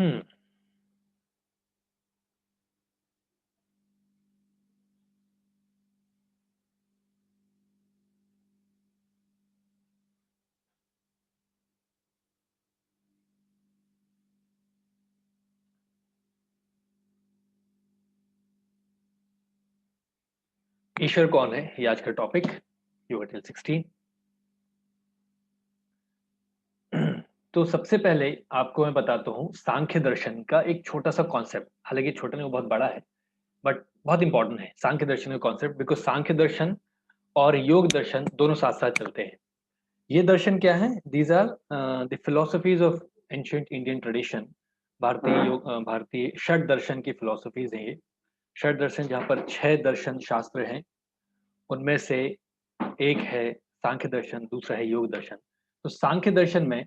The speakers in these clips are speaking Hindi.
हम्म। ईश्वर कौन है, ये आज का टॉपिक, योगा टिल 16। तो सबसे पहले आपको मैं बताता हूँ सांख्य दर्शन का एक छोटा सा कॉन्सेप्ट। हालांकि छोटा नहीं, वो बहुत बड़ा है, बट बहुत इंपॉर्टेंट है सांख्य दर्शन का कॉन्सेप्ट, बिकॉज सांख्य दर्शन और योग दर्शन दोनों साथ साथ चलते हैं। ये दर्शन क्या है? These are the philosophies of ancient Indian tradition. भारतीय योग, भारतीय षट दर्शन की फिलोसफीज हैं ये। षट दर्शन, जहाँ पर 6 दर्शन शास्त्र हैं, उनमें से एक है सांख्य दर्शन, दूसरा है योग दर्शन। तो सांख्य दर्शन में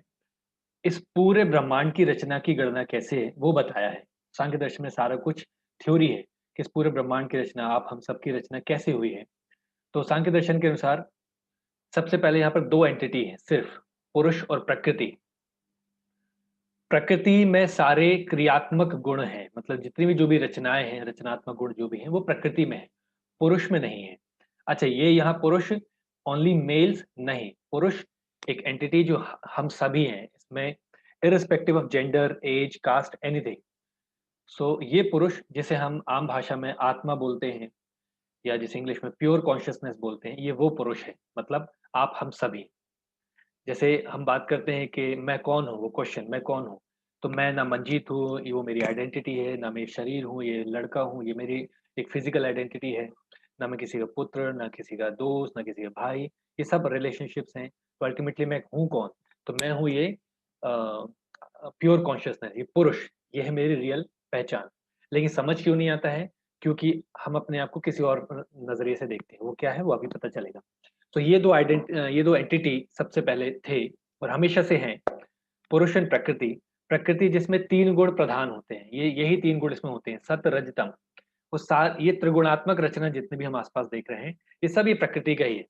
इस पूरे ब्रह्मांड की रचना की गणना कैसे है वो बताया है। सांख्य दर्शन में सारा कुछ थ्योरी है कि इस पूरे ब्रह्मांड की रचना, आप हम सब की रचना कैसे हुई है। तो सांख्य दर्शन के अनुसार सबसे पहले यहाँ पर दो एंटिटी है सिर्फ, पुरुष और प्रकृति। प्रकृति में सारे क्रियात्मक गुण हैं, मतलब जितनी भी जो भी रचनाएं हैं, रचनात्मक गुण जो भी हैं, वो प्रकृति में है, पुरुष में नहीं है। अच्छा, ये यहाँ पुरुष ओनली मेल्स नहीं, पुरुष एक एंटिटी जो हम सभी हैं इसमें, irrespective of gender, age, caste, anything. So ये पुरुष जिसे हम आम भाषा में आत्मा बोलते हैं, या जिसे इंग्लिश में प्योर कॉन्शियसनेस बोलते हैं, ये वो पुरुष है, मतलब आप हम सभी। जैसे हम बात करते हैं कि मैं कौन हूँ, वो क्वेश्चन मैं कौन हूँ, तो मैं ना मंजीत हूँ, ये वो मेरी आइडेंटिटी है, ना मैं शरीर हूँ, ये लड़का हूँ, ये मेरी एक फिजिकल आइडेंटिटी है। ना मैं किसी का पुत्र, ना किसी का दोस्त, ना किसी का भाई, ये सब रिलेशनशिप्स हैं। तो अल्टीमेटली मैं हूँ कौन? तो मैं हूँ ये प्योर कॉन्शियसनेस, ये पुरुष, ये है मेरी रियल पहचान। लेकिन समझ क्यों नहीं आता है? क्योंकि हम अपने आप को किसी और नजरिए से देखते हैं। वो क्या है वो अभी पता चलेगा। तो ये दो एंटिटी सबसे पहले थे और हमेशा से हैं, पुरुष एंड प्रकृति। प्रकृति जिसमें 3 गुण प्रधान होते हैं, ये यही 3 गुण इसमें होते हैं, सत रज तम। वो सार ये त्रिगुणात्मक रचना जितने भी हम आसपास देख रहे हैं, ये सब ये प्रकृति का ही है।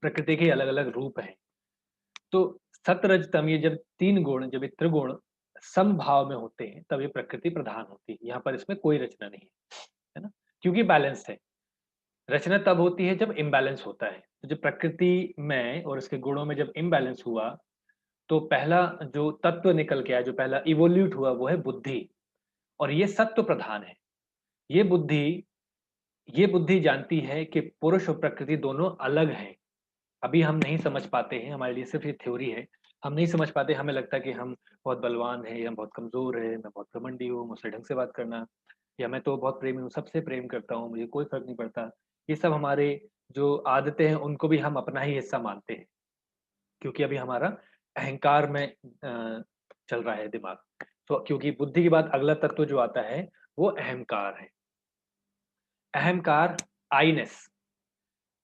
प्रकृति के अलग अलग रूप हैं। तो सत रज तम, ये जब 3 गुण, जब ये त्रिगुण समभाव में होते हैं, तब ये प्रकृति प्रधान होती है। यहाँ पर इसमें कोई रचना नहीं है ना, क्योंकि बैलेंस है। रचना तब होती है जब इम्बैलेंस होता है। तो जब प्रकृति में और इसके गुणों में जब इम्बैलेंस हुआ, तो पहला जो तत्व निकल के आया, जो पहला इवोल्यूट हुआ, वो है बुद्धि। और ये सत्व प्रधान है। ये बुद्धि ये बुद्धि जानती है कि पुरुष और प्रकृति दोनों अलग हैं। अभी हम नहीं समझ पाते हैं, हमारे लिए सिर्फ ये थ्योरी है। हम नहीं समझ पाते, हमें लगता है कि हम बहुत बलवान हैं, हम बहुत कमजोर है, मैं बहुत घमंडी हूँ, मुझसे ढंग से बात करना, या मैं तो बहुत प्रेमी हूँ, सबसे प्रेम करता हूँ, मुझे कोई फर्क नहीं पड़ता। ये सब हमारे जो आदतें हैं, उनको भी हम अपना ही हिस्सा मानते हैं, क्योंकि अभी हमारा अहंकार में चल रहा है दिमाग। तो क्योंकि बुद्धि के बाद अगला तत्व जो आता है, वो अहंकार है। अहंकार, आईनेस,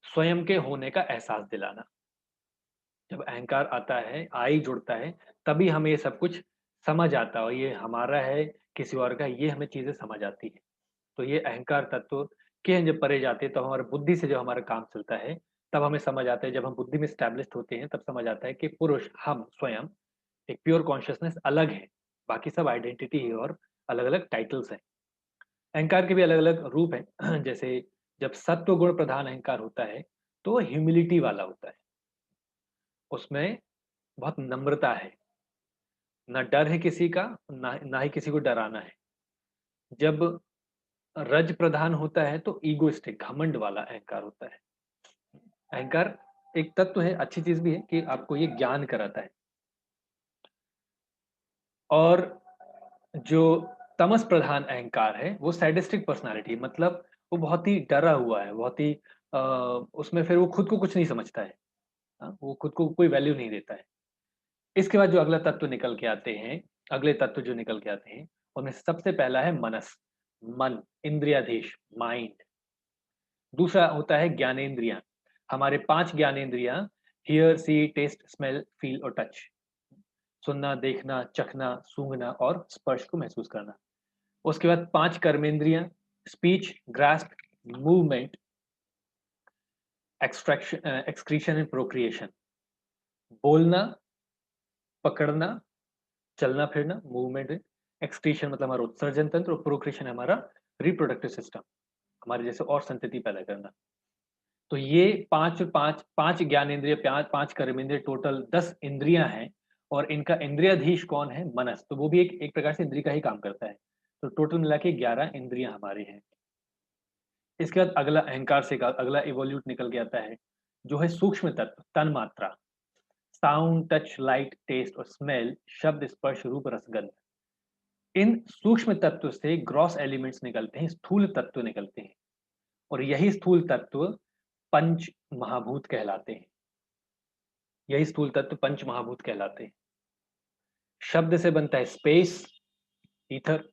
स्वयं के होने का एहसास दिलाना। जब अहंकार आता है, आई जुड़ता है, तभी हमें ये सब कुछ समझ आता है, और ये हमारा है किसी और का, ये हमें चीजें समझ आती है। तो ये अहंकार तत्व के जब परे जाते हैं, तब हमारे बुद्धि से जब हमारा काम चलता है, तब हमें समझ आता है, जब हम बुद्धि में स्टैब्लिश्ड होते हैं, तब समझ आता है कि पुरुष, हम स्वयं एक प्योर कॉन्शियसनेस अलग है, बाकी सब आइडेंटिटी है और अलग अलग टाइटल्स हैं। अहंकार के भी अलग अलग रूप हैं। जैसे जब सत्व गुण प्रधान अहंकार होता है, तो वो ह्यूमिलिटी वाला होता है, उसमें बहुत नम्रता है, ना डर है किसी का, ना ही किसी को डराना है। जब रज प्रधान होता है, तो ईगोइस्टिक, घमंड वाला अहंकार होता है। अहंकार एक तत्व है, अच्छी चीज भी है कि आपको ये ज्ञान कराता है। और जो तमस प्रधान अहंकार है, वो सैडिस्टिक पर्सनालिटी, मतलब वो बहुत ही डरा हुआ है, बहुत ही उसमें फिर वो खुद को कुछ नहीं समझता है। हाँ, वो खुद को कोई वैल्यू नहीं देता है। इसके बाद जो अगला तत्व निकल के आते हैं, अगले तत्व जो निकल के आते हैं, उनमें से सबसे पहला है मनस, मन, इंद्रियाधीश, माइंड। दूसरा होता है ज्ञानेंद्रियां, हमारे 5 ज्ञानेंद्रियां, hear, see, taste, smell, feel और टच। सुनना, देखना, चखना, सूंघना और स्पर्श को महसूस करना। उसके बाद 5 कर्मेंद्रियां, speech, grasp, movement, extraction, excretion and procreation. बोलना, पकड़ना, चलना फिरना, मूवमेंट एक्सक्रीशन मतलब हमारा उत्सर्जन तंत्र, और प्रोक्रिएशन है हमारा रिप्रोडक्टिव सिस्टम, हमारे जैसे और संतति पैदा करना। तो ये 5 ज्ञानेंद्रिय, 5 कर्मेंद्रिय, टोटल 10 इंद्रियां हैं, और इनका इंद्रियाधीश कौन है? मनस। तो वो भी एक प्रकार से इंद्रिय का ही काम करता है। तो टोटल मिला के 11 इंद्रियां हमारे हैं। इसके बाद अगला अहंकार से अगला इवोल्यूट निकल के आता है, जो है सूक्ष्म तत्व, तन मात्रा। साउंड, टच, लाइट, टेस्ट और स्मेल, शब्द, स्पर्श, रूप, रसगंध। इन सूक्ष्म तत्व से ग्रॉस एलिमेंट्स निकलते हैं, स्थूल तत्व निकलते हैं, और यही स्थूल तत्व पंच महाभूत कहलाते हैं। यही स्थूल तत्व पंच महाभूत कहलाते हैं। शब्द से बनता है स्पेस, ईथर।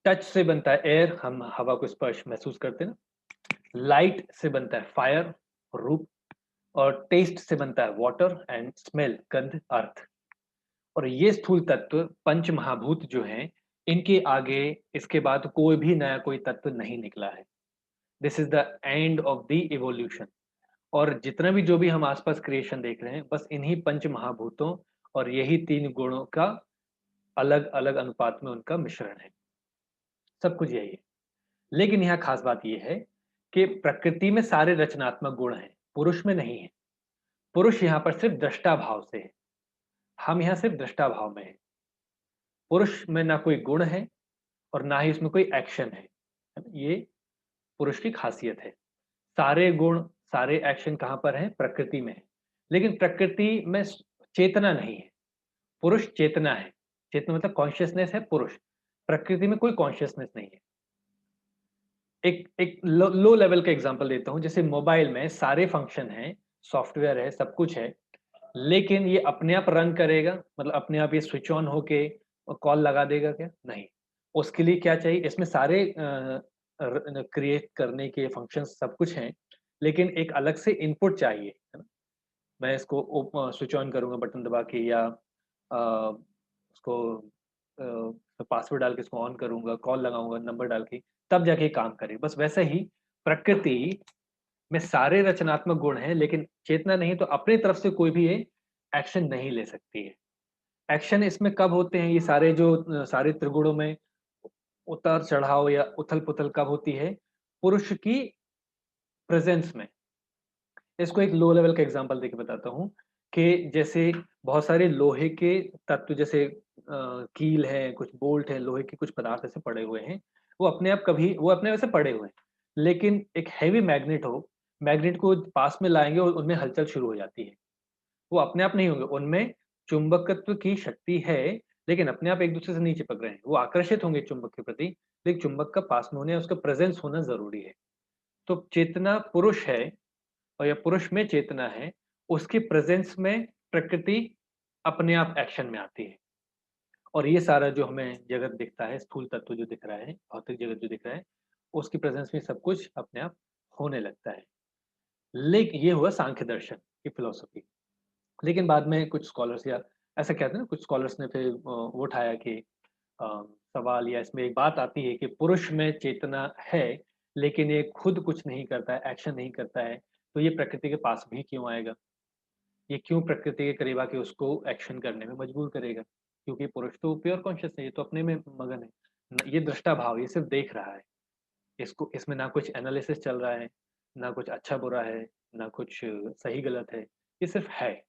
टच से बनता है एयर, हम हवा को स्पर्श महसूस करते हैं ना। लाइट से बनता है फायर, रूप। और टेस्ट से बनता है वाटर, एंड स्मेल, गंध, अर्थ। और ये स्थूल तत्व पंच महाभूत जो हैं, इनके आगे इसके बाद कोई भी नया कोई तत्व नहीं निकला है। This is the end of the evolution. और जितना भी जो भी हम आसपास क्रिएशन देख रहे हैं, बस इन्हीं पंच महाभूतों और यही 3 गुणों का अलग अलग अनुपात में उनका मिश्रण है। सब कुछ यही है। लेकिन यहाँ खास बात यह है कि प्रकृति में सारे रचनात्मक गुण हैं, पुरुष में नहीं है। पुरुष यहाँ पर सिर्फ दृष्टा भाव से है, हम यहाँ सिर्फ दृष्टा भाव में है। पुरुष में ना कोई गुण है और ना ही उसमें कोई एक्शन है। ये पुरुष की खासियत है। सारे गुण, सारे एक्शन कहाँ पर हैं? प्रकृति में है। लेकिन प्रकृति में चेतना नहीं है, पुरुष चेतना है। चेतना मतलब कॉन्शियसनेस है पुरुष, प्रकृति में कोई कॉन्शियसनेस नहीं है। एक एक लो लेवल का एग्जांपल देता हूँ, जैसे मोबाइल में सारे फंक्शन हैं, सॉफ्टवेयर है, सब कुछ है, लेकिन ये अपने आप रन करेगा? मतलब अपने आप ये स्विच ऑन होके कॉल लगा देगा क्या? नहीं। उसके लिए क्या चाहिए? इसमें सारे क्रिएट करने के फंक्शंस सब कुछ हैं, लेकिन एक अलग से इनपुट चाहिए, है ना? मैं इसको स्विच ऑन करूँगा बटन दबा के, या उसको पासवर्ड डाल के इसको ऑन करूँगा, कॉल लगाऊँगा नंबर डाल के, तब जाके काम करे। बस वैसे ही प्रकृति में सारे रचनात्मक गुण हैं, लेकिन चेतना नहीं, तो अपनी तरफ से कोई भी ये एक्शन नहीं ले सकती है। एक्शन इसमें कब होते हैं? ये सारे त्रिगुणों में उतार-चढ़ाव या उथल-पुथल कब होती है? पुरुष की प्रेज़ेंस में। इसको एक लो लेवल का एग्जांपल देके बताता हूँ कि जैसे बहुत सारे लोहे के तत्व, जैसे कील है, कुछ बोल्ट है, लोहे के कुछ पदार्थ ऐसे पड़े हुए हैं। वो अपने वैसे पड़े हुए हैं। लेकिन एक हेवी मैग्नेट हो, मैग्नेट को पास में लाएँगे और उनमें हलचल शुरू हो जाती है। वो अपने आप नहीं होंगे, उनमें चुंबकत्व की शक्ति है, लेकिन अपने आप एक-दूसरे से नहीं चिपक रहे हैं। वो आकर्षित होंगे चुंबक के प्रति, लेकिन चुंबक का पास में होने या उसका प्रेज़ेंस होना ज़रूरी है। तो चेतना पुरुष है, और या पुरुष में चेतना है, उसके प्रेज़ेंस में प्रकृति अपने आप एक्शन में आती है। और ये सारा जो हमें जगत दिखता है, स्थूल तत्व जो दिख रहा है, भौतिक जगत जो दिख रहा है, उसकी प्रेज़ेंस में सब कुछ अपने आप होने लगता है। ये हुआ सांख्य दर्शन की फिलॉसफी। लेकिन बाद में कुछ स्कॉलर्स, या ऐसा कहते हैं ना, कुछ स्कॉलर्स ने फिर वो उठाया कि अ, सवाल, या इसमें एक बात आती है कि पुरुष में चेतना है, लेकिन ये खुद कुछ नहीं करता है, एक्शन नहीं करता है, तो ये प्रकृति के पास भी क्यों आएगा? ये क्यों प्रकृति के करीब आके उसको एक्शन करने में मजबूर करेगा? क्योंकि पुरुष तो प्योर कॉन्शियस है, ये तो अपने में मगन है। ये दृष्टा भाव, ये सिर्फ देख रहा है। इसको इसमें ना कुछ एनालिसिस चल रहा है, ना कुछ अच्छा-बुरा है, ना कुछ सही-गलत है, ये सिर्फ है।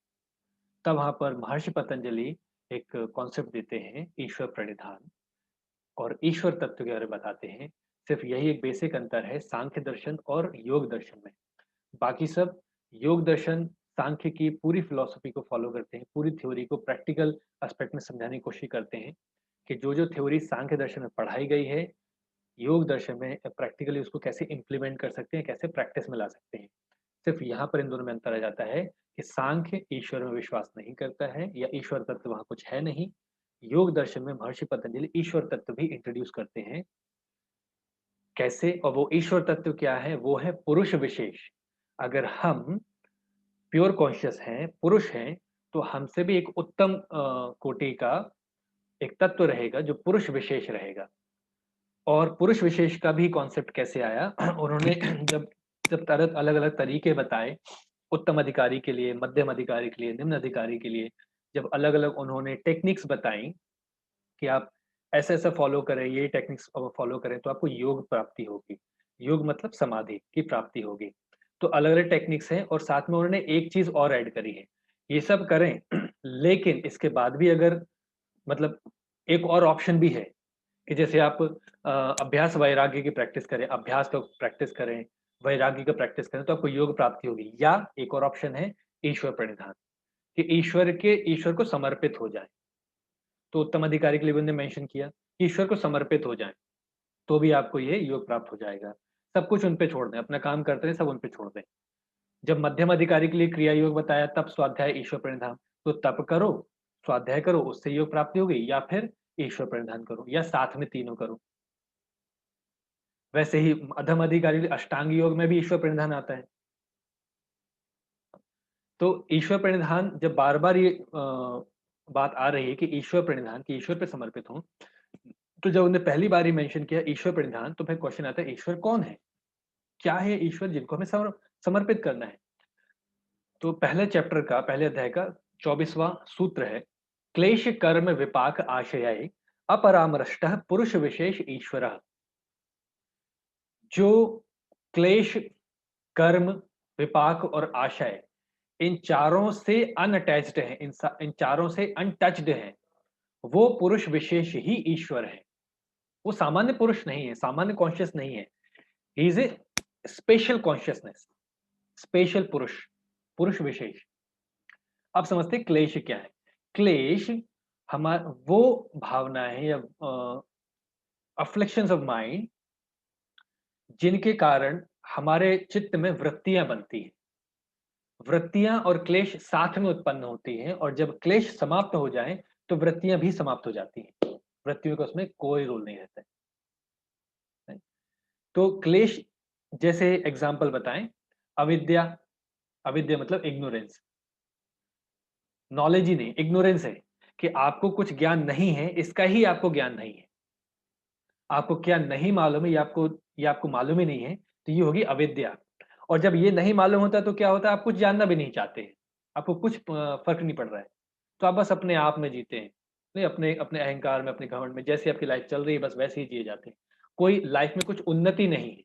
तब वहाँ पर महर्षि पतंजलि एक कॉन्सेप्ट देते हैं, ईश्वर प्रणिधान, और ईश्वर तत्व के बारे में बताते हैं। सिर्फ यही एक बेसिक अंतर है सांख्य दर्शन और योग दर्शन में। बाकी सब, योग दर्शन सांख्य की पूरी फिलॉसफी को फॉलो करते हैं, पूरी थ्योरी को प्रैक्टिकल एस्पेक्ट में समझाने की कोशिश करते हैं कि जो-जो थ्योरी सांख्य दर्शन में पढ़ाई गई है, योग दर्शन में प्रैक्टिकली उसको कैसे इम्प्लीमेंट कर सकते हैं, कैसे प्रैक्टिस में ला सकते हैं। सिर्फ यहाँ पर इन दोनों में अंतर आ जाता है कि सांख्य ईश्वर में विश्वास नहीं करता है, या ईश्वर तत्व वहाँ कुछ है नहीं। योग दर्शन में महर्षि पतंजलि ईश्वर तत्व भी इंट्रोड्यूस करते हैं। कैसे? और वो ईश्वर तत्व क्या है? वो है पुरुष विशेष। अगर हम प्योर कॉन्शियस हैं, पुरुष हैं, तो हमसे भी एक उत्तम कोटि का एक तत्व रहेगा जो पुरुष विशेष रहेगा। और पुरुष विशेष का भी कॉन्सेप्ट कैसे आया? उन्होंने जब जब तरह अलग-अलग तरीके बताए, उत्तम अधिकारी के लिए, मध्यम अधिकारी के लिए, निम्न अधिकारी के लिए, जब अलग-अलग उन्होंने टेक्निक्स बताई, कि आप ऐसा-ऐसा फॉलो करें, ये टेक्निक्स फॉलो करें तो आपको योग प्राप्ति होगी। योग मतलब समाधि की प्राप्ति होगी। तो अलग-अलग टेक्निक्स हैं और साथ में उन्होंने एक चीज़ और ऐड करी है, ये सब करें लेकिन इसके बाद भी अगर मतलब एक और ऑप्शन भी है कि जैसे आप अभ्यास वैराग्य की प्रैक्टिस करें, अभ्यास का प्रैक्टिस करें, वैराग्य का प्रैक्टिस करें तो आपको योग प्राप्ति होगी या एक और ऑप्शन है ईश्वर प्रणिधान, कि ईश्वर को समर्पित हो जाए। तो उत्तम अधिकारी के लिए भी उन्होंने मेंशन किया कि ईश्वर को समर्पित हो जाएँ, तो भी आपको ये योग प्राप्त हो जाएगा। सब कुछ उन पे छोड़ दें, अपना काम करते रहें, सब उन पे छोड़ दें। जब मध्यम अधिकारी के लिए क्रिया योग बताया तब स्वाध्याय ईश्वर प्रणिधान, तो तप करो, स्वाध्याय करो, उससे योग प्राप्ति होगी या फिर ईश्वर प्रणिधान करो या साथ में तीनों करो। वैसे ही अधम अधिकारी के लिए अष्टांग योग में भी ईश्वर प्रणिधान आता है। तो ईश्वर प्रणिधान जब बार-बार ये बात आ रही है कि ईश्वर प्रणिधान कि ईश्वर पे समर्पित हों, तो जब उन्होंने पहली बार ही मेंशन किया ईश्वर प्रणिधान तो फिर क्वेश्चन आता है ईश्वर कौन है? क्या है ईश्वर जिनको हमें समर्पित करना है? तो पहले अध्याय का 24वां सूत्र है, क्लेश कर्म विपाक आशय अपरामृष्टः पुरुष विशेष ईश्वरः। जो क्लेश, कर्म, विपाक और आशय इन चारों से अनअटैच्ड है, इन चारों से अनटच्ड है, वो पुरुष विशेष ही ईश्वर है। वो सामान्य पुरुष नहीं है, सामान्य कॉन्शियस नहीं है। He is a special consciousness, special पुरुष, पुरुष विशेष। अब समझते हैं क्लेश क्या है। क्लेश वो भावनाएं या अफ्लिक्शंस ऑफ माइंड जिनके कारण हमारे चित्त में वृत्तियां बनती हैं। वृत्तियां और क्लेश साथ में उत्पन्न होती हैं और जब क्लेश समाप्त हो जाएं तो वृत्तियां भी समाप्त हो जाती हैं। वृत्तियों का उसमें कोई रोल नहीं रहता है। तो क्लेश जैसे एग्जाम्पल बताएं, अविद्या, अविद्या मतलब इग्नोरेंस, नॉलेज ही नहीं, इग्नोरेंस है कि आपको कुछ ज्ञान नहीं है, इसका ही आपको ज्ञान नहीं है। आपको क्या नहीं मालूम है, ये आपको मालूम ही नहीं है, तो ये होगी अविद्या। और जब ये नहीं मालूम होता तो क्या होता है, आप कुछ जानना भी नहीं चाहते हैं, आपको कुछ फर्क नहीं पड़ रहा है, तो आप बस अपने आप में जीते हैं, नहीं अपने अपने अहंकार में, अपने घमंड में, जैसे आपकी लाइफ चल रही है बस वैसे ही जिए जाते हैं। कोई लाइफ में कुछ उन्नति नहीं है,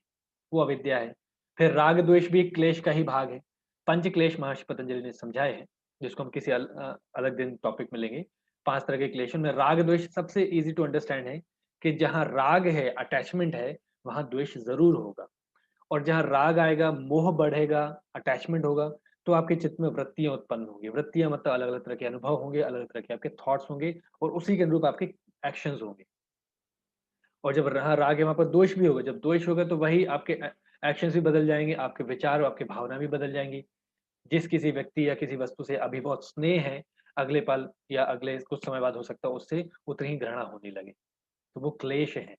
वो अविद्या है। फिर राग द्वेष भी एक क्लेश का ही भाग है। पंच क्लेश महर्षि पतंजलि ने समझाए हैं, जिसको हम किसी अलग दिन टॉपिक में लेंगे। 5 तरह के क्लेश में राग द्वेष सबसे ईज़ी टू अंडरस्टैंड है कि जहाँ राग है, अटैचमेंट है, वहाँ द्वेष ज़रूर होगा। और जहाँ राग आएगा, मोह बढ़ेगा, अटैचमेंट होगा, तो आपके चित्त में वृत्तियाँ उत्पन्न होंगी। वृत्तियाँ मतलब अलग-अलग तरह के अनुभव होंगे, अलग-अलग तरह के आपके थॉट्स होंगे और उसी के अनुरूप आपके एक्शंस होंगे। और जब रहा राग है वहाँ पर दोष भी होगा, जब दोष होगा तो वही आपके एक्शंस भी बदल जाएँगे, आपके विचार और आपकी भावना भी बदल जाएँगी। जिस किसी व्यक्ति या किसी वस्तु से अभी बहुत स्नेह है, अगले पल या अगले कुछ समय बाद हो सकता है उससे उतनी ही घृणा होने लगे। तो वो क्लेश है।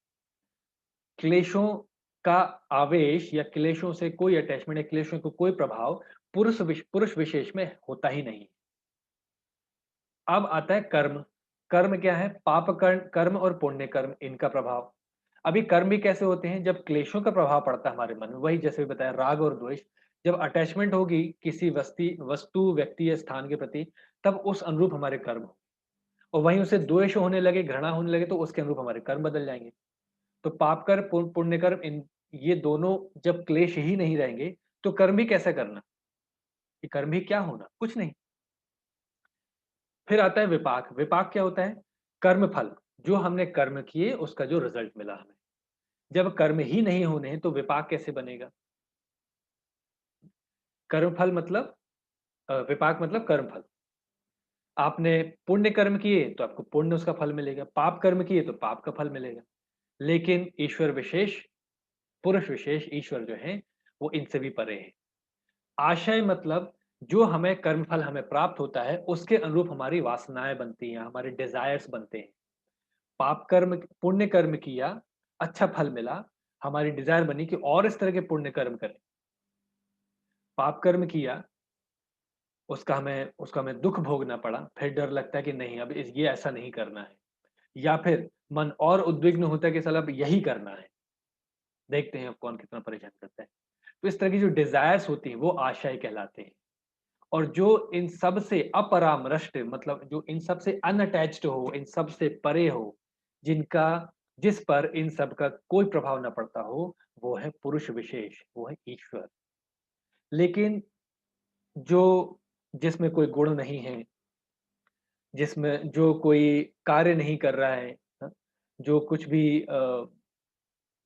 क्लेशों का आवेश या क्लेशों से कोई अटैचमेंट या क्लेशों को कोई प्रभाव पुरुष विशेष में होता ही नहीं। अब आता है कर्म। कर्म क्या है? पाप कर्म और पुण्य कर्म, इनका प्रभाव। अभी कर्म भी कैसे होते हैं? जब क्लेशों का प्रभाव पड़ता है हमारे मन में, वही जैसे भी बताया राग और द्वेष, जब अटैचमेंट होगी किसी वस्तु, व्यक्ति या स्थान के प्रति, तब उस अनुरूप हमारे कर्म हों। और वहीं उसे द्वेष होने लगे, घृणा होने लगे तो उसके अनुरूप हमारे कर्म बदल जाएँगे। तो पाप कर्म, पुण्य कर्म, इन ये दोनों जब क्लेश ही नहीं रहेंगे, तो कर्म भी कैसे करना? ये कर्म भी क्या होना? कुछ नहीं। फिर आता है विपाक। विपाक क्या होता है? कर्म फल। जो हमने कर्म किए उसका जो रिजल्ट मिला हमें। जब कर्म ही नहीं होने हैं तो विपाक कैसे बनेगा? कर्म फल मतलब विपाक मतलब कर्म फल। आपने पुण्य कर्म किए तो आपको पुण्य उसका फल मिलेगा, पाप कर्म किए तो पाप का फल मिलेगा। लेकिन ईश्वर विशेष, पुरुष विशेष ईश्वर जो हैं, वो इनसे भी परे हैं। आशय मतलब जो हमें कर्मफल हमें प्राप्त होता है, उसके अनुरूप हमारी वासनाएँ बनती हैं, हमारे डिज़ायर्स बनते हैं। पाप कर्म पुण्य कर्म किया, अच्छा फल मिला, हमारी डिज़ायर बनी कि और इस तरह के पुण्य कर्म करें। पाप कर्म किया, उसका हमें दुःख भोगना पड़ा, फिर डर लगता है कि नहीं अब ये ऐसा नहीं करना है। या फिर मन और उद्विग्न होता है कि साला अब यही करना है, देखते हैं अब कौन कितना परेशान करता है। तो इस तरह की जो डिज़ायर्स होती हैं, वो आशय कहलाते हैं। और जो इन सब से अपरामृष्ट मतलब जो इन सब से अनअटैच्ड हो, इन सब से परे हो, जिनका जिस पर इन सब का कोई प्रभाव ना पड़ता हो, वो है पुरुष विशेष, वो है ईश्वर। लेकिन जो जिसमें कोई गुण नहीं है, जिसमें जो कोई कार्य नहीं कर रहा है, जो कुछ भी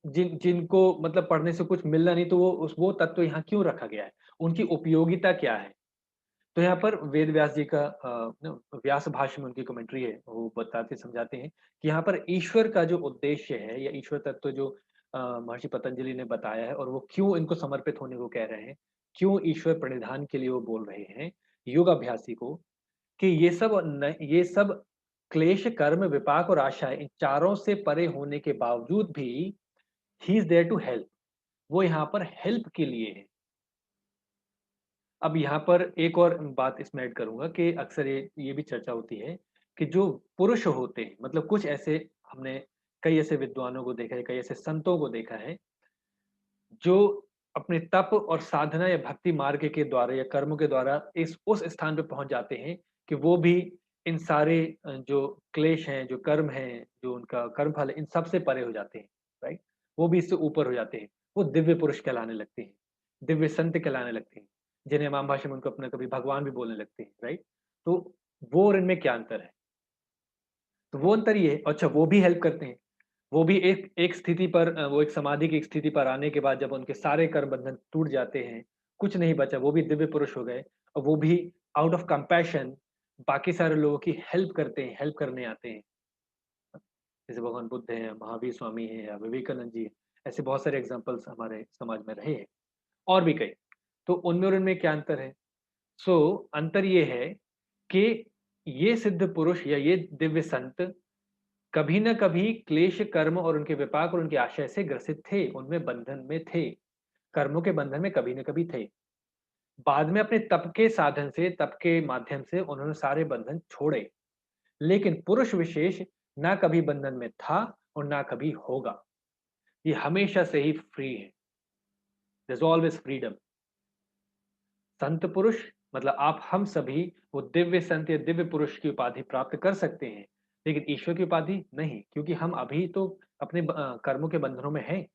जिनको मतलब पढ़ने से कुछ मिलना नहीं, तो वो तत्व यहाँ क्यों रखा गया है? उनकी उपयोगिता क्या है? तो यहाँ पर वेद व्यास जी का व्यास भाष्य में उनकी कमेंट्री है, वो बताते समझाते हैं कि यहाँ पर ईश्वर का जो उद्देश्य है या ईश्वर तत्व जो महर्षि पतंजलि ने बताया है और वो क्यों इनको समर्पित होने को कह रहे हैं, क्यों ईश्वर प्रणिधान के लिए वो बोल रहे हैं योगाभ्यासी को, कि ये सब क्लेश, कर्म, विपाक और आशा इन चारों से परे होने के बावजूद भी he is there to help. वो यहाँ पर हेल्प के लिए है। अब यहाँ पर एक और बात इसमें ऐड करूँगा कि अक्सर ये भी चर्चा होती है कि जो पुरुष होते हैं, मतलब कुछ ऐसे हमने कई ऐसे विद्वानों को देखा है, कई ऐसे संतों को देखा है, जो अपने तप और साधना या भक्ति मार्ग के द्वारा या कर्मों के द्वारा इस उस स्थान पे पहुँच जाते हैं कि वो भी इन सारे जो क्लेश हैं, जो कर्म हैं, जो उनका कर्मफल है, इन सब से परे हो जाते हैं, राइट? वो भी इससे ऊपर हो जाते हैं। वो दिव्य पुरुष कहलाने लगते हैं, दिव्य संत कहलाने लगते हैं, जिन्हें राम भाषा में उनको अपना कभी भगवान भी बोलने लगते हैं, राइट? तो वो और इनमें क्या अंतर है? तो वो अंतर ये है, अच्छा वो भी हेल्प करते हैं। वो भी एक एक स्थिति पर वो एक समाधि की एक स्थिति पर आने के बाद जब उनके सारे कर्म बंधन टूट जाते हैं, कुछ नहीं बचा, वो भी दिव्य पुरुष हो गए और वो भी आउट ऑफ कंपैशन बाकी सारे लोगों की हेल्प करते हैं, हेल्प करने आते हैं। जैसे भगवान बुद्ध हैं, महावीर स्वामी हैं या विवेकानंद जी हैं, ऐसे बहुत सारे एग्ज़ाम्पल्स हमारे समाज में रहे हैं और भी कई। तो उनमें और इनमें क्या अंतर है? अंतर ये है कि ये सिद्ध पुरुष या ये दिव्य संत कभी न कभी क्लेश, कर्म और उनके विपाक और उनके आशय से ग्रसित थे, उनमें बंधन में थे, कर्मों के बंधन में कभी न कभी थे। बाद में अपने तप के साधन से, तप के माध्यम से उन्होंने सारे बंधन छोड़े, लेकिन पुरुष विशेष ना कभी बंधन में था और ना कभी होगा। ये हमेशा से ही फ्री है। There is always freedom. संत पुरुष मतलब आप हम सभी वो दिव्य संत या दिव्य पुरुष की उपाधि प्राप्त कर सकते हैं, लेकिन ईश्वर की उपाधि नहीं, क्योंकि हम अभी तो अपने कर्मों के बंधनों में हैं,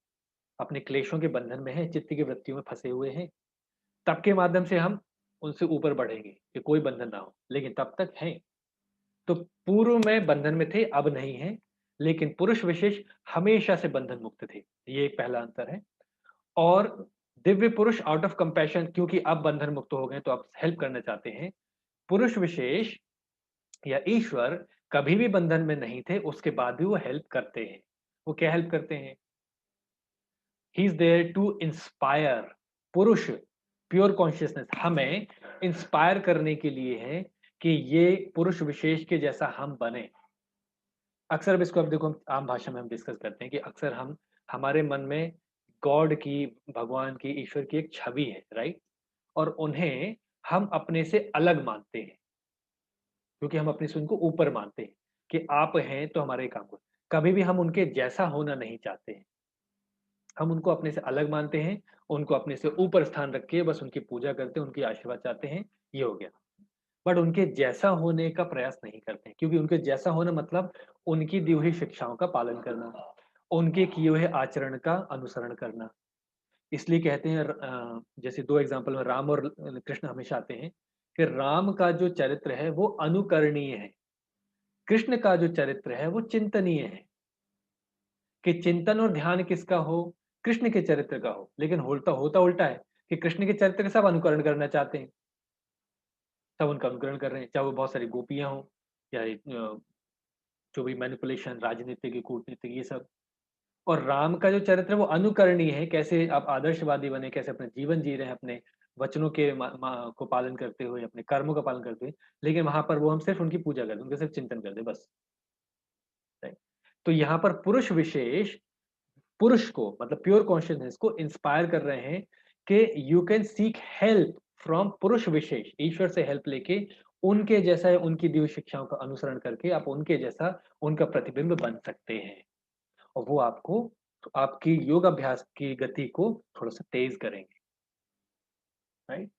अपने क्लेशों के बंधन में हैं, चित्त की वृत्तियों में फँसे हुए हैं। तप के माध्यम से हम उनसे ऊपर बढ़ेंगे कि कोई बंधन ना हो, लेकिन तब तक हैं। तो पूर्व में बंधन में थे, अब नहीं हैं, लेकिन पुरुष विशेष हमेशा से बंधन मुक्त थे। ये एक पहला अंतर है। और दिव्य पुरुष आउट ऑफ कंपैशन, क्योंकि अब बंधन मुक्त हो गए तो अब हेल्प करना चाहते हैं। पुरुष विशेष या ईश्वर कभी भी बंधन में नहीं थे, उसके बाद भी वो हेल्प करते हैं। वो क्या हेल्प करते हैं? He is there to inspire. पुरुष प्योर कॉन्शियसनेस हमें इंस्पायर करने के लिए है कि ये पुरुष विशेष के जैसा हम बने। अक्सर अब इसको अब देखो, हम आम भाषा में हम डिस्कस करते हैं कि अक्सर हम हमारे मन में गॉड की, भगवान की, ईश्वर की एक छवि है, राइट? और उन्हें हम अपने से अलग मानते हैं, क्योंकि हम अपने से उनको ऊपर मानते हैं कि आप हैं तो हमारे काम को। कभी भी हम उनके जैसा होना नहीं चाहते हैं। हम उनको अपने से अलग मानते हैं, उनको अपने से ऊपर स्थान रख के बस उनकी पूजा करते हैं, उनकी आशीर्वाद चाहते हैं, ये हो गया। बट उनके जैसा होने का प्रयास नहीं करते हैं, क्योंकि उनके जैसा होना मतलब उनकी दी हुई शिक्षाओं का पालन करना, उनके किए हुए आचरण का अनुसरण करना। इसलिए कहते हैं जैसे 2 एग्ज़ाम्पल में राम और कृष्ण हमेशा आते हैं कि राम का जो चरित्र है वो अनुकरणीय है, कृष्ण का जो चरित्र है वो चिंतनीय है। कि चिंतन और ध्यान किसका हो? कृष्ण के चरित्र का हो। लेकिन होता होता उल्टा है कि कृष्ण के चरित्र का सब अनुकरण करना चाहते हैं, सब उनका अनुकरण कर रहे हैं, चाहे वो बहुत सारी गोपियाँ हों या जो भी मैनिपुलेशन, राजनीतिक, कूटनीतिक, ये सब। और राम का जो चरित्र है वो अनुकरणीय है, कैसे आप आदर्शवादी बने, कैसे अपना जीवन जी रहे हैं, अपने वचनों के को पालन करते हुए, अपने कर्मों का पालन करते हुए। लेकिन वहाँ पर वो हम सिर्फ़ उनकी पूजा करते हैं, उनका सिर्फ़ चिंतन करते हैं बस, राइट? तो यहाँ पर पुरुष विशेष पुरुष को मतलब प्योर कॉन्शियसनेस को इंस्पायर कर रहे हैं कि you can seek help from पुरुष विशेष, ईश्वर से हेल्प लेके उनके जैसा या उनकी दी हुई शिक्षाओं का अनुसरण करके आप उनके जैसा उनका प्रतिबिंब बन सकते हैं। और वो आपको तो आपकी योग अभ्यास की गति को थोड़ा-सा तेज़ करेंगे, राइट?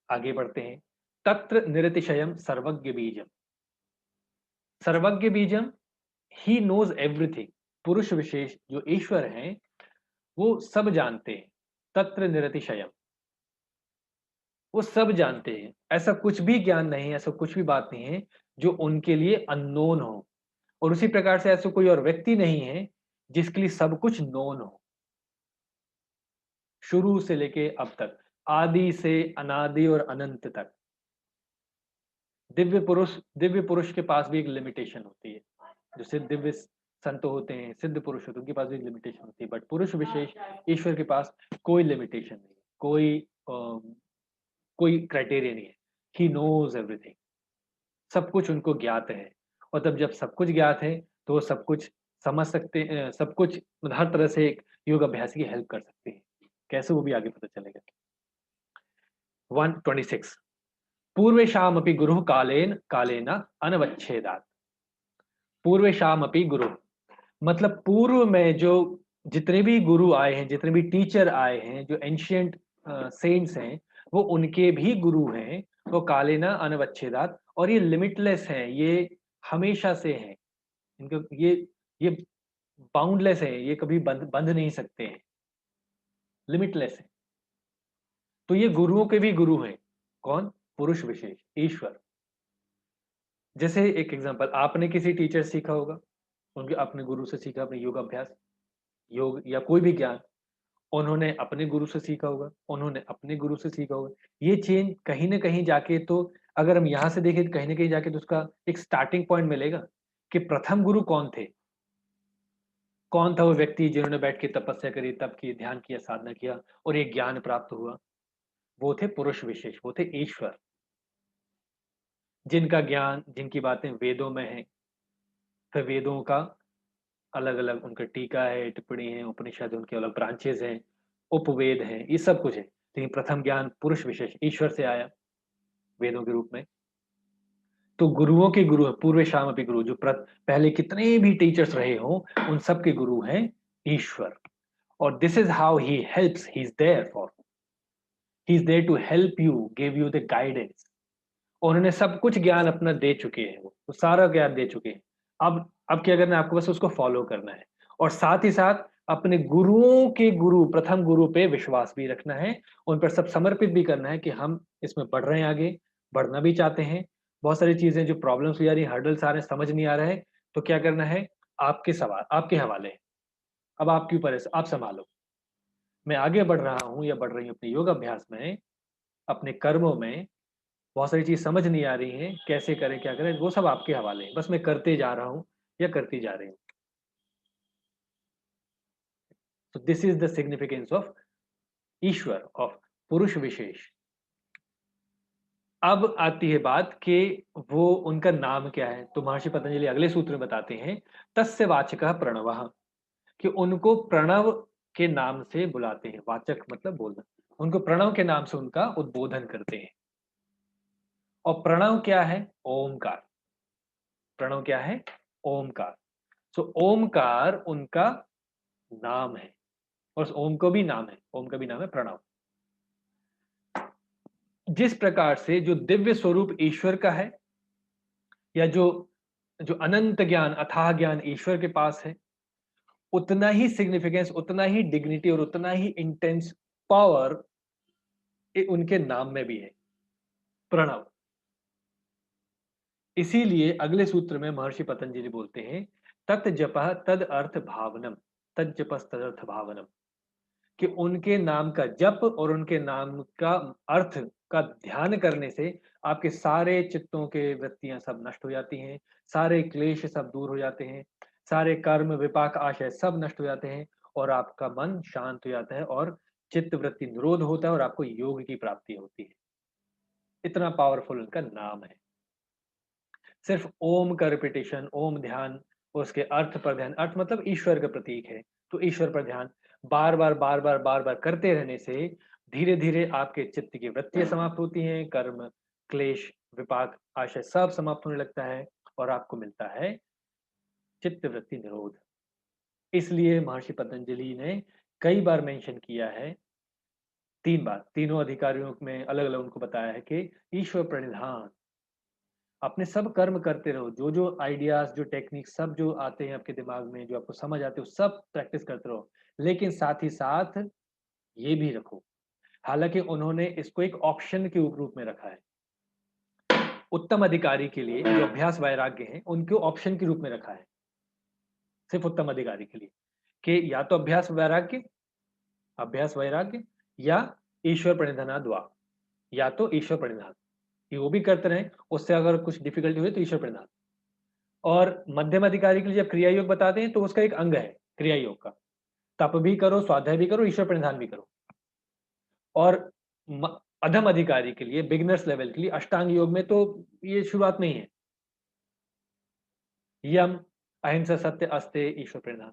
आगे बढ़ते हैं। तत्र निरतिशयम् सर्वज्ञ बीजम्। सर्वज्ञ बीजम् ही नोज एवरीथिंग। पुरुष विशेष जो ईश्वर हैं वो सब जानते हैं। तत्र निरतिशयम, वो सब जानते हैं। ऐसा कुछ भी ज्ञान नहीं है, ऐसा कुछ भी बात नहीं है जो उनके लिए अननोन हो। और उसी प्रकार से ऐसा कोई और व्यक्ति नहीं है जिसके लिए सब कुछ नोन हो, शुरू से लेके अब तक, आदि से अनादि और अनंत तक। दिव्य पुरुष के पास भी एक लिमिटेशन होती है। जैसे दिव्य संत होते हैं, सिद्ध पुरुष होते हैं, उनके पास भी एक लिमिटेशन होती है, बट पुरुष विशेष ईश्वर के पास कोई लिमिटेशन नहीं है, कोई क्राइटेरिया नहीं है। ही नोज एवरीथिंग, सब कुछ उनको ज्ञात है। और तब जब सब कुछ ज्ञात है तो वो सब कुछ समझ सकते हैं, सब कुछ मतलब हर तरह से एक योग अभ्यास की हेल्प कर सकते हैं। कैसे वो भी आगे पता चलेगा। 126 पूर्वेशामपि गुरुः कालेन कालेन अनवच्छेदात्। पूर्वेशामपि गुरु मतलब पूर्व में जो जितने भी गुरु आए हैं, जितने भी टीचर आए हैं, जो एंशियंट सेंट्स हैं, वो उनके भी गुरु हैं। वो कालेना अनवच्छेदात, और ये लिमिटलेस हैं, ये हमेशा से हैं। इनको ये बाउंडलेस है, ये कभी बंध बंध नहीं सकते हैं, लिमिटलेस है। तो ये गुरुओं के भी गुरु हैं। कौन? पुरुष विशेष ईश्वर। जैसे एक एग्जांपल, आपने किसी टीचर से सीखा होगा, उनके अपने गुरु से सीखा, अपने योग अभ्यास, योग या कोई भी ज्ञान उन्होंने अपने गुरु से सीखा होगा, उन्होंने अपने गुरु से सीखा होगा। ये चेन कहीं न कहीं जाके तो, अगर हम यहाँ से देखें तो कहीं न कहीं जाके तो उसका एक स्टार्टिंग पॉइंट मिलेगा कि प्रथम गुरु कौन थे? कौन था वो व्यक्ति जिन्होंने बैठ के तपस्या करी, तप की, ध्यान किया, साधना किया और ये ज्ञान प्राप्त हुआ? वो थे पुरुष विशेष, वो थे ईश्वर, जिनका ज्ञान, जिनकी बातें वेदों में हैं। फिर वेदों का अलग-अलग उनका टीका है, टिप्पणी है, उपनिषद उनके अलग ब्रांचेज़ हैं, उपवेद हैं, ये सब कुछ है। लेकिन प्रथम ज्ञान पुरुष विशेष ईश्वर से आया, वेदों के रूप में। तो गुरुओं के गुरु हैं, पूर्वेषामपि गुरु, जो पहले कितने भी टीचर्स रहे हों, उन सब के गुरु हैं ईश्वर। और this is how he helps, he is there for, he is there to help you, give you the guidance. उन्होंने सब कुछ ज्ञान अपना दे चुके हैं, वो सारा ज्ञान दे चुके हैं। अब क्या करना है आपको? बस उसको फॉलो करना है। और साथ ही साथ अपने गुरुओं के गुरु, प्रथम गुरु पे विश्वास भी रखना है, उन पर सब समर्पित भी करना है कि हम इसमें बढ़ रहे हैं आगे, बढ़ना भी चाहते हैं। बहुत सारी चीज़ें जो प्रॉब्लम्स भी आ रही हैं, हर्डल्स आ रहे हैं, समझ नहीं आ रहा है, तो क्या करना है? आपके सवाल आपके हवाले है। अब आपके ऊपर है, आप सँभालो। मैं आगे बढ़ रहा हूँ या बढ़ रही हूँ अपने योग अभ्यास में, अपने कर्मों में, बहुत सारी चीज़ समझ नहीं आ रही हैं, कैसे करें, क्या करें, वो सब आपके हवाले है। बस मैं करते जा रहा हूँ या करती जा रही हूँ। तो this is the significance of Ishwar, of पुरुष विशेष। अब आती है बात कि वो उनका नाम क्या है? तो महर्षि पतंजलि अगले सूत्र में बताते हैं, तस्य वाचकः प्रणवः, कि उनको प्रणव के नाम से बुलाते हैं। वाचक मतलब बोलना। उनको प्रणव के नाम से उनका उद्बोधन करते हैं। और प्रणव क्या है? ओमकार। प्रणव क्या है? ओमकार। सो ओमकार उनका नाम है, और उस ओम को भी नाम है, ओम का भी नाम है प्रणव। जिस प्रकार से जो दिव्य स्वरूप ईश्वर का है, या जो जो अनंत ज्ञान, अथाह ज्ञान ईश्वर के पास है, उतना ही सिग्निफिकेंस, उतना ही डिग्निटी और उतना ही इंटेंस पावर उनके नाम में भी है, प्रणव। इसीलिए अगले सूत्र में महर्षि पतंजलि बोलते हैं, तत् जपः तद अर्थ भावनम, तद जपस तदर्थ भावनम, कि उनके नाम का जप और उनके नाम का अर्थ का ध्यान करने से आपके सारे चित्तों के वृत्तियां सब नष्ट हो जाती हैं, सारे क्लेश सब दूर हो जाते हैं, सारे कर्म विपाक आशय सब नष्ट हो जाते हैं, और आपका मन शांत हो जाता है, और चित्त वृत्ति निरोध होता है, और आपको योग की प्राप्ति होती है। इतना पावरफुल उनका नाम है। सिर्फ ओम का रिपीटेशन, ओम ध्यान, उसके अर्थ पर ध्यान, अर्थ मतलब ईश्वर का प्रतीक है, तो ईश्वर पर ध्यान बार बार बार बार बार बार करते रहने से धीरे धीरे आपके चित्त की वृत्तियां समाप्त होती हैं, कर्म, क्लेश, विपाक, आशय सब समाप्त होने लगता है, और आपको मिलता है चित्त वृत्ति निरोध। इसलिए महर्षि पतंजलि ने कई बार मेंशन किया है, 3 बार, तीनों अधिकारियों में अलग अलग उनको बताया है कि ईश्वर प्रणिधान, अपने सब कर्म करते रहो, जो आइडियाज़, जो टेक्निक सब जो आते हैं आपके दिमाग में, जो आपको समझ आते हैं, वो सब प्रैक्टिस करते रहो। लेकिन साथ ही साथ ये भी रखो, हालाँकि उन्होंने इसको एक ऑप्शन के रूप में रखा है। उत्तम अधिकारी के लिए जो अभ्यास वैराग्य हैं, उनको ऑप्शन के रूप में रखा है, सिर्फ़ उत्तम अधिकारी के लिए, कि या तो अभ्यास वैराग्य या ईश्वर प्रणिधानाद् वा, या तो ईश्वर प्रणिधान, कि वो भी करते रहें, उससे अगर कुछ डिफ़िकल्टी हुई तो ईश्वर प्रणिधान। और मध्यम अधिकारी के लिए जब क्रिया योग बताते हैं, तो उसका एक अंग है क्रिया योग का। तप भी करो, स्वाध्याय भी करो, ईश्वर प्रणिधान भी करो। और म अधम अधिकारी के लिए, बिगिनर्स लेवल के लिए अष्टांग योग में तो ये शुरुआत में ही है। यम, अहिंसा, सत्य, अस्तेय, ईश्वर प्रणिधान।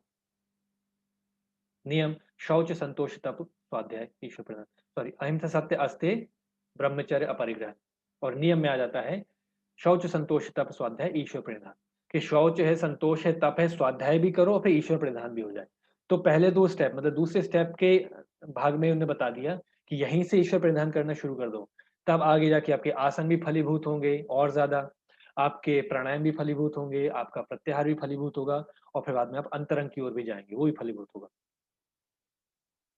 नियम, शौच, संतोष, तप, स्वाध्याय, ईश्वर प्रणिधान। सॉरी, अहिंसा, सत्य, अस्तेय, ब्रह्मचर्य, अपरिग्रह। और नियम में आ जाता है शौच, संतोष, तप, स्वाध्याय, ईश्वर प्रणिधान। कि शौच है, संतोष है, तप है, स्वाध्याय भी करो और फिर ईश्वर प्रणिधान भी हो जाए। तो पहले 2 स्टेप मतलब दूसरे स्टेप के भाग में उन्होंने बता दिया कि यहीं से ईश्वर प्रणिधान करना शुरू कर दो। तब आगे जाके आपके आसन भी फलीभूत होंगे और ज़्यादा, आपके प्राणायाम भी फलीभूत होंगे, आपका प्रत्याहार भी फलीभूत होगा और फिर बाद में आप अंतरंग की ओर भी जाएँगे, वो भी फलीभूत होगा।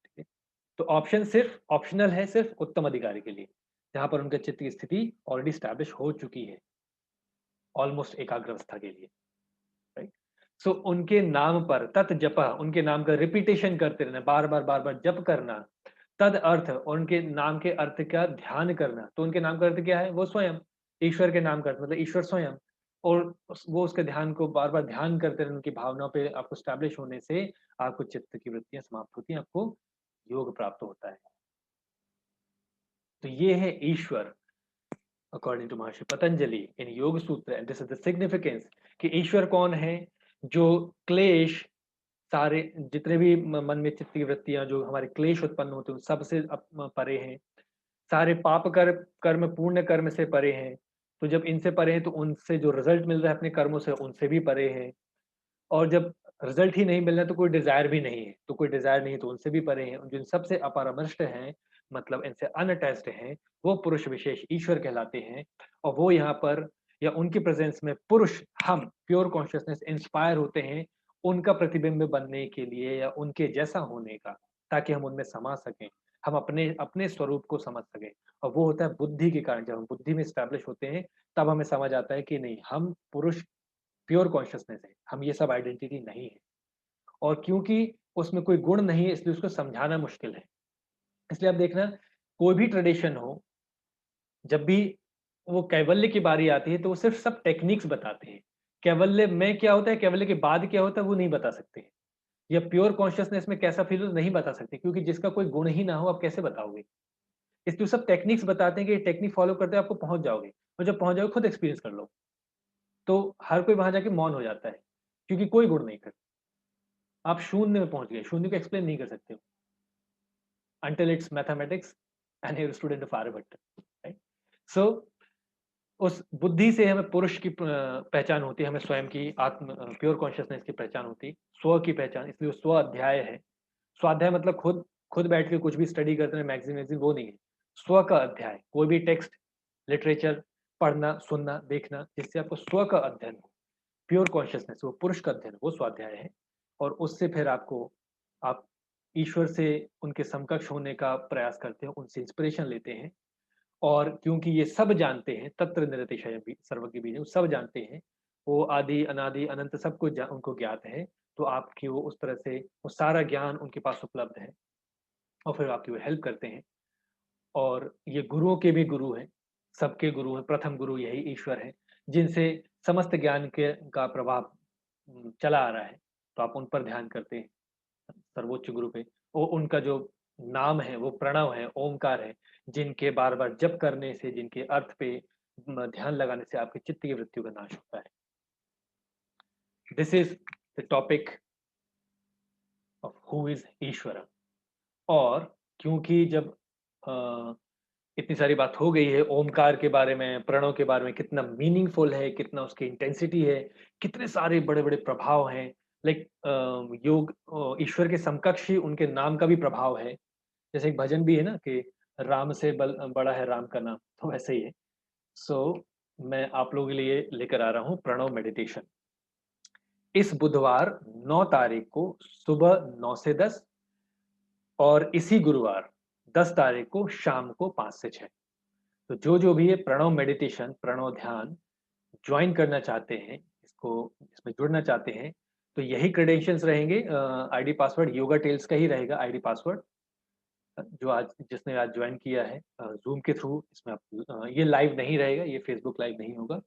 ठीक है? तो ऑप्शन सिर्फ़ ऑप्शनल है सिर्फ़ उत्तम अधिकारी के लिए, जहाँ पर उनके चित्त की स्थिति ऑलरेडी एस्टेब्लिश हो चुकी है, ऑलमोस्ट एकाग्र अवस्था के लिए, राइट? सो उनके नाम पर तत् जपः, उनके नाम का रिपिटेशन करते रहना, बार-बार, बार-बार जप करना, तद अर्थ और उनके नाम के अर्थ का ध्यान करना। तो उनके नाम का अर्थ क्या है? वो स्वयं, ईश्वर के नाम का अर्थ मतलब ईश्वर स्वयं। और वो उसके ध्यान को बार-बार ध्यान करते रहना, उनकी भावनाओं पे आपको एस्टेब्लिश होने से आपको चित्त की वृत्तियाँ समाप्त होती हैं, आपको योग प्राप्त होता है। तो ये है ईश्वर अकॉर्डिंग टू महर्षि पतंजलि इन योग सूत्र, and this is the significance कि ईश्वर कौन है? जो क्लेश, सारे जितने भी मन में चित्त की वृत्तियां जो हमारे क्लेश उत्पन्न होते हैं उन सबसे परे हैं। सारे पाप कर्म पुण्य कर्म से परे हैं। तो जब इनसे परे हैं तो उनसे जो रिजल्ट मिल रहा है अपने कर्मों से उनसे भी परे हैं। और जब रिजल्ट ही नहीं मिल रहा है तो कोई डिजायर भी नहीं है, तो कोई डिजायर नहीं है तो उनसे भी परे हैं। जिन सबसे अपरामर्श हैं, मतलब इनसे अनअटैच्ड हैं, वो पुरुष विशेष ईश्वर कहलाते हैं। और वो यहाँ पर या उनकी प्रेजेंस में पुरुष, हम प्योर कॉन्शियसनेस इंस्पायर होते हैं उनका प्रतिबिंब बनने के लिए या उनके जैसा होने का, ताकि हम उनमें समा सकें, हम अपने अपने स्वरूप को समझ सकें। और वो होता है बुद्धि के कारण। जब हम बुद्धि में स्टैब्लिश होते हैं तब हमें समझ आता है कि नहीं, हम पुरुष प्योर कॉन्शियसनेस है, हम ये सब आइडेंटिटी नहीं है। और क्योंकि उसमें कोई गुण नहीं है इसलिए उसको समझाना मुश्किल है। इसलिए आप देखना, कोई भी ट्रेडिशन हो, जब भी वो कैवल्य की बारी आती है तो वो सिर्फ सब टेक्निक्स बताते हैं। कैवल्य में क्या होता है, कैवल्य के बाद क्या होता है वो नहीं बता सकते। या प्योर कॉन्शियसनेस में कैसा फील हो नहीं बता सकते, क्योंकि जिसका कोई गुण ही ना हो आप कैसे बताओगे। इसलिए सब टेक्निक्स बताते हैं कि ये टेक्निक फॉलो करते हैं आपको पहुंच जाओगे, और जब पहुंच जाओगे खुद एक्सपीरियंस कर लो। तो हर कोई वहां जाके मौन हो जाता है, क्योंकि कोई गुण नहीं करता। आप शून्य में पहुँच गए, शून्य को एक्सप्लेन नहीं कर सकते हो। Until it's mathematics and you're a student of Aryabhata, right? So उस बुद्धि से हमें पुरुष की पहचान होती है, हमें स्वयं की आत्म प्योर कॉन्शियसनेस की पहचान होती है, स्व की पहचान, इसलिए वो स्व अध्याय है। स्वाध्याय मतलब खुद खुद बैठ के कुछ भी स्टडी करते हैं, मैगज़ीन वैगज़ीन वो नहीं है। स्व का अध्याय, कोई भी टेक्स्ट, लिटरेचर पढ़ना, सुनना, देखना, जिससे आपको स्व का अध्ययन हो। प्योर कॉन्शियसनेस वो पुरुष का अध्ययन, वो स्वाध्याय है। और उससे फिर आपको आप ईश्वर से उनके समकक्ष होने का प्रयास करते हो, उनसे इंस्पिरेशन लेते हैं। और क्योंकि ये सब जानते हैं, तत्र निरतिशयम् भी सर्वज्ञ बीजम्, सब जानते हैं, वो आदि, अनादि, अनंत सब कुछ उनको ज्ञात है। तो आपकी वो उस तरह से वो सारा ज्ञान उनके पास उपलब्ध है और फिर आपकी वो हेल्प करते हैं। और ये गुरुओं के भी गुरु हैं, सबके गुरु हैं, प्रथम गुरु यही ईश्वर हैं, जिनसे समस्त ज्ञान के का प्रभाव चला आ रहा है। तो आप उन पर ध्यान करते हैं, सर्वोच्च गुरु पे। वो उनका जो नाम है, वो प्रणव है, ओमकार है, जिनके बार-बार जप करने से, जिनके अर्थ पे ध्यान लगाने से आपके चित्त की वृत्तियों का नाश होता है। This is the topic of who is Ishwar. और क्योंकि जब अ, इतनी सारी बात हो गई है ओमकार के बारे में, प्रणव के बारे में, कितना मीनिंगफुल है, कितना उसकी इंटेंसिटी है, कितने सारे बड़े-बड़े प्रभाव हैं। लाइक योग ईश्वर के समकक्ष ही उनके नाम का भी प्रभाव है। जैसे एक भजन भी है ना कि राम से बड़ा है राम का नाम, तो वैसे ही है। सो मैं आप लोगों के लिए लेकर आ रहा हूँ प्रणव मेडिटेशन। इस बुधवार 9 तारीख को सुबह 9 से 10 और इसी गुरुवार 10 तारीख को शाम को 5 से 6। तो जो भी ये प्रणव मेडिटेशन, प्रणव ध्यान ज्वाइन करना चाहते हैं, इसमें जुड़ना चाहते हैं, तो यही क्रेडेंशियल्स रहेंगे। आईडी पासवर्ड योगा टेल्स का ही रहेगा आईडी पासवर्ड। जो आज जिसने आज ज्वाइन किया है ज़ूम के थ्रू, इसमें आप ये लाइव नहीं रहेगा, ये फेसबुक लाइव नहीं होगा,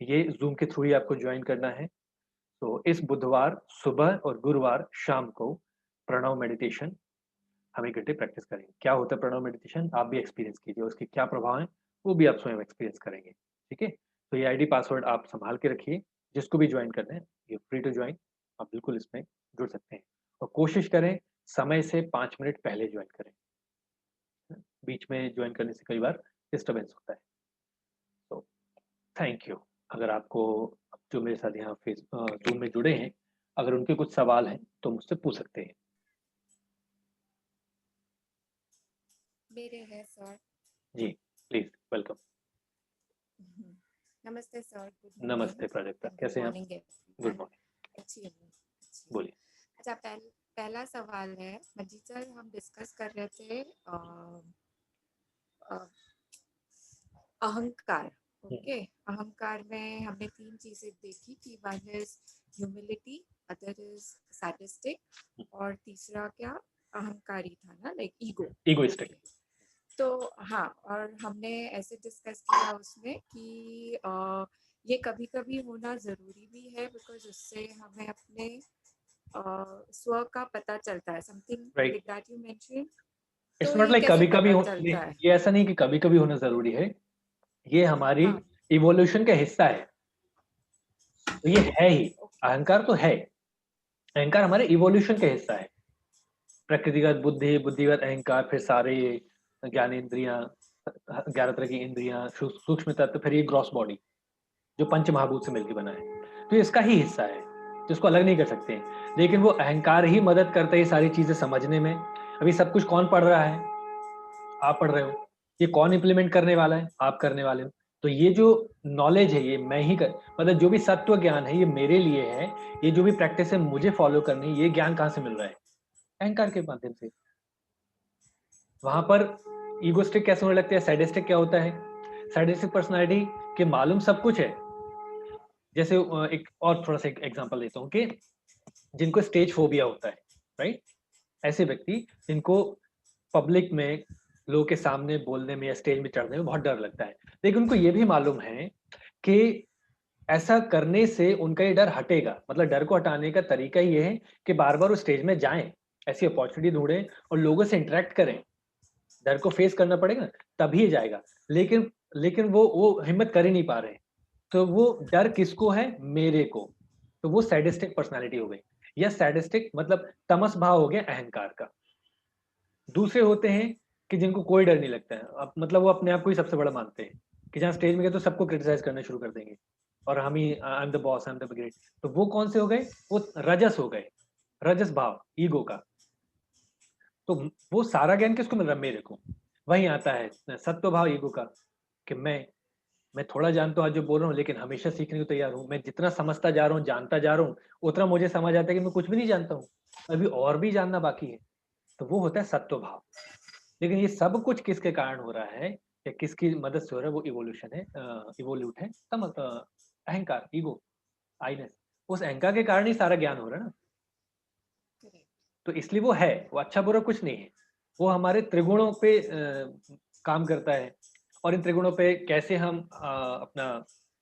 ये ज़ूम के थ्रू ही आपको ज्वाइन करना है। तो इस बुधवार सुबह और गुरुवार शाम को प्रणव मेडिटेशन हम 1 घंटे प्रैक्टिस करेंगे। क्या होता है प्रणव मेडिटेशन? आप भी एक्सपीरियंस कीजिए, उसके क्या प्रभाव हैं, वो भी आप स्वयं एक्सपीरियंस करेंगे। ठीक है? तो ये आईडी पासवर्ड आप सँभाल के रखिए, जिसको भी ज्वाइन करना है, you are free to join, आप बिल्कुल इसमें जुड़ सकते हैं। और कोशिश करें समय से 5 मिनट पहले ज्वाइन करें। बीच में ज्वाइन करने से कई बार डिस्टर्बेंस होता है। तो थैंक यू। अगर आपको जो मेरे साथ यहाँ ज़ूम में जुड़े हैं, अगर उनके कुछ सवाल हैं, तो मुझसे पूछ सकते हैं। मेरे हैं सर। जी, प्लीज़ वेलकम। नमस्ते सर, गुड नमस्ते मॉर्निंग प्राजक्ता, एंड गुड कैसे हैं आप? Morning good everyone. मॉर्निंग, अच्छी हूँ, अच्छी हूँ। बोलिए। अच्छा, पहला सवाल है मंजीत सर, हम डिस्कस कर रहे थे अ, अहंकार। हुँ, ओके, अहंकार में हमने 3 चीजें देखी कि one is humility, other is sadistic और तीसरा क्या अहंकारी था ना, लाइक ईगो। इगोइस्टिक। ओके, तो हाँ, और हमने ऐसे डिस्कस किया उसमें कि ये कभी कभी होना ज़रूरी भी है बिकॉज उससे हमें अपने स्व का पता चलता है, something right. Like that you mention. It's तो नॉट ये लाइक कैसे कभी-कभी पता हो चलता है? ये ऐसा नहीं कि कभी-कभी होना ज़रूरी है, ये हमारी हाँ, इवोल्यूशन का हिस्सा है। तो ये है ही, ओके, अहंकार तो है। अहंकार हमारे इवोल्यूशन का हिस्सा है। प्रकृतिगत बुद्धि, बुद्धिगत अहंकार, फिर सारे ज्ञानेंद्रियाँ, 11 तरह की इंद्रियाँ, सूक्ष्म तत्व, फिर ये ग्रॉस बॉडी, जो पंच महाभूत से मिलके बना है। तो ये इसका ही हिस्सा है, जिसको अलग नहीं कर सकते हैं। लेकिन वो अहंकार ही मदद करता है ये सारी चीज़ें समझने में। अभी सब कुछ कौन पढ़ रहा है? आप पढ़ रहे हो। ये कौन इम्प्लीमेंट करने वाला है? आप करने वाले हो। तो ये जो नॉलेज है, ये मैं ही कर मतलब जो भी सत्व ज्ञान है, ये मेरे लिए है। ये जो भी प्रैक्टिस है मुझे फॉलो करनी है, ये ज्ञान कहाँ से मिल रहा है? अहंकार के माध्यम से। वहाँ पर ईगोइस्टिक कैसे होने लगते हैं? सैडिस्टिक क्या होता है? सैडिस्टिक पर्सनैलिटी के मालूम सब कुछ है। जैसे एक और थोड़ा-सा एक एग्ज़ाम्पल देता हूँ कि जिनको स्टेज फ़ोबिया होता है, राइट? ऐसे व्यक्ति जिनको पब्लिक में लोगों के सामने बोलने में या स्टेज में चढ़ने में बहुत डर लगता है। लेकिन उनको ये भी मालूम है कि ऐसा करने से उनका ये डर हटेगा। मतलब डर को हटाने का तरीका ये है कि बार-बार वो स्टेज में जाएँ, ऐसी अपॉर्च्युनिटी ढूँढें और लोगों से इंटरैक्ट करें। डर को फेस करना पड़ेगा, तभी ये जाएगा। लेकिन लेकिन वो हिम्मत कर ही नहीं पा रहे हैं। तो वो डर किसको है? मेरे को। तो वो सैडिस्टिक पर्सनैलिटी हो गई या सैडिस्टिक मतलब तमस भाव हो गया अहंकार का। दूसरे होते हैं कि जिनको कोई डर नहीं लगता है। अब मतलब वो अपने आप को ही सबसे बड़ा मानते हैं, कि जहाँ स्टेज में गए तो सबको क्रिटिसाइज़ करना शुरू कर देंगे और हम ही I am the boss, I am the great. तो वो कौन से हो गए? वो रजस हो गए, रजस भाव, ईगो का। तो वो सारा ज्ञान किसको मिल रहा है? मेरे को। वहीं आता है सत्व भाव ईगो का कि मैं थोड़ा जानता हूँ आज जो बोल रहा हूँ, लेकिन हमेशा सीखने को तैयार हूँ। मैं जितना समझता जा रहा हूँ, जानता जा रहा हूँ, उतना मुझे समझ आता है कि मैं कुछ भी नहीं जानता हूँ। अभी और भी जानना बाकी है। तो वो होता है सत्व भाव। लेकिन ये सब कुछ किसके कारण हो रहा है या किसकी मदद से हो रहा है? वो इवोल्यूशन है, इवोल्यूट है, अहंकार, ईगो, आईनेस। उस अहंकार के कारण ही सारा ज्ञान हो रहा है ना। करेक्ट। तो इसलिए वो है, वो अच्छा बुरा कुछ नहीं है। वो हमारे त्रिगुणों पे काम करता है और इन त्रिगुणों पे कैसे हम अपना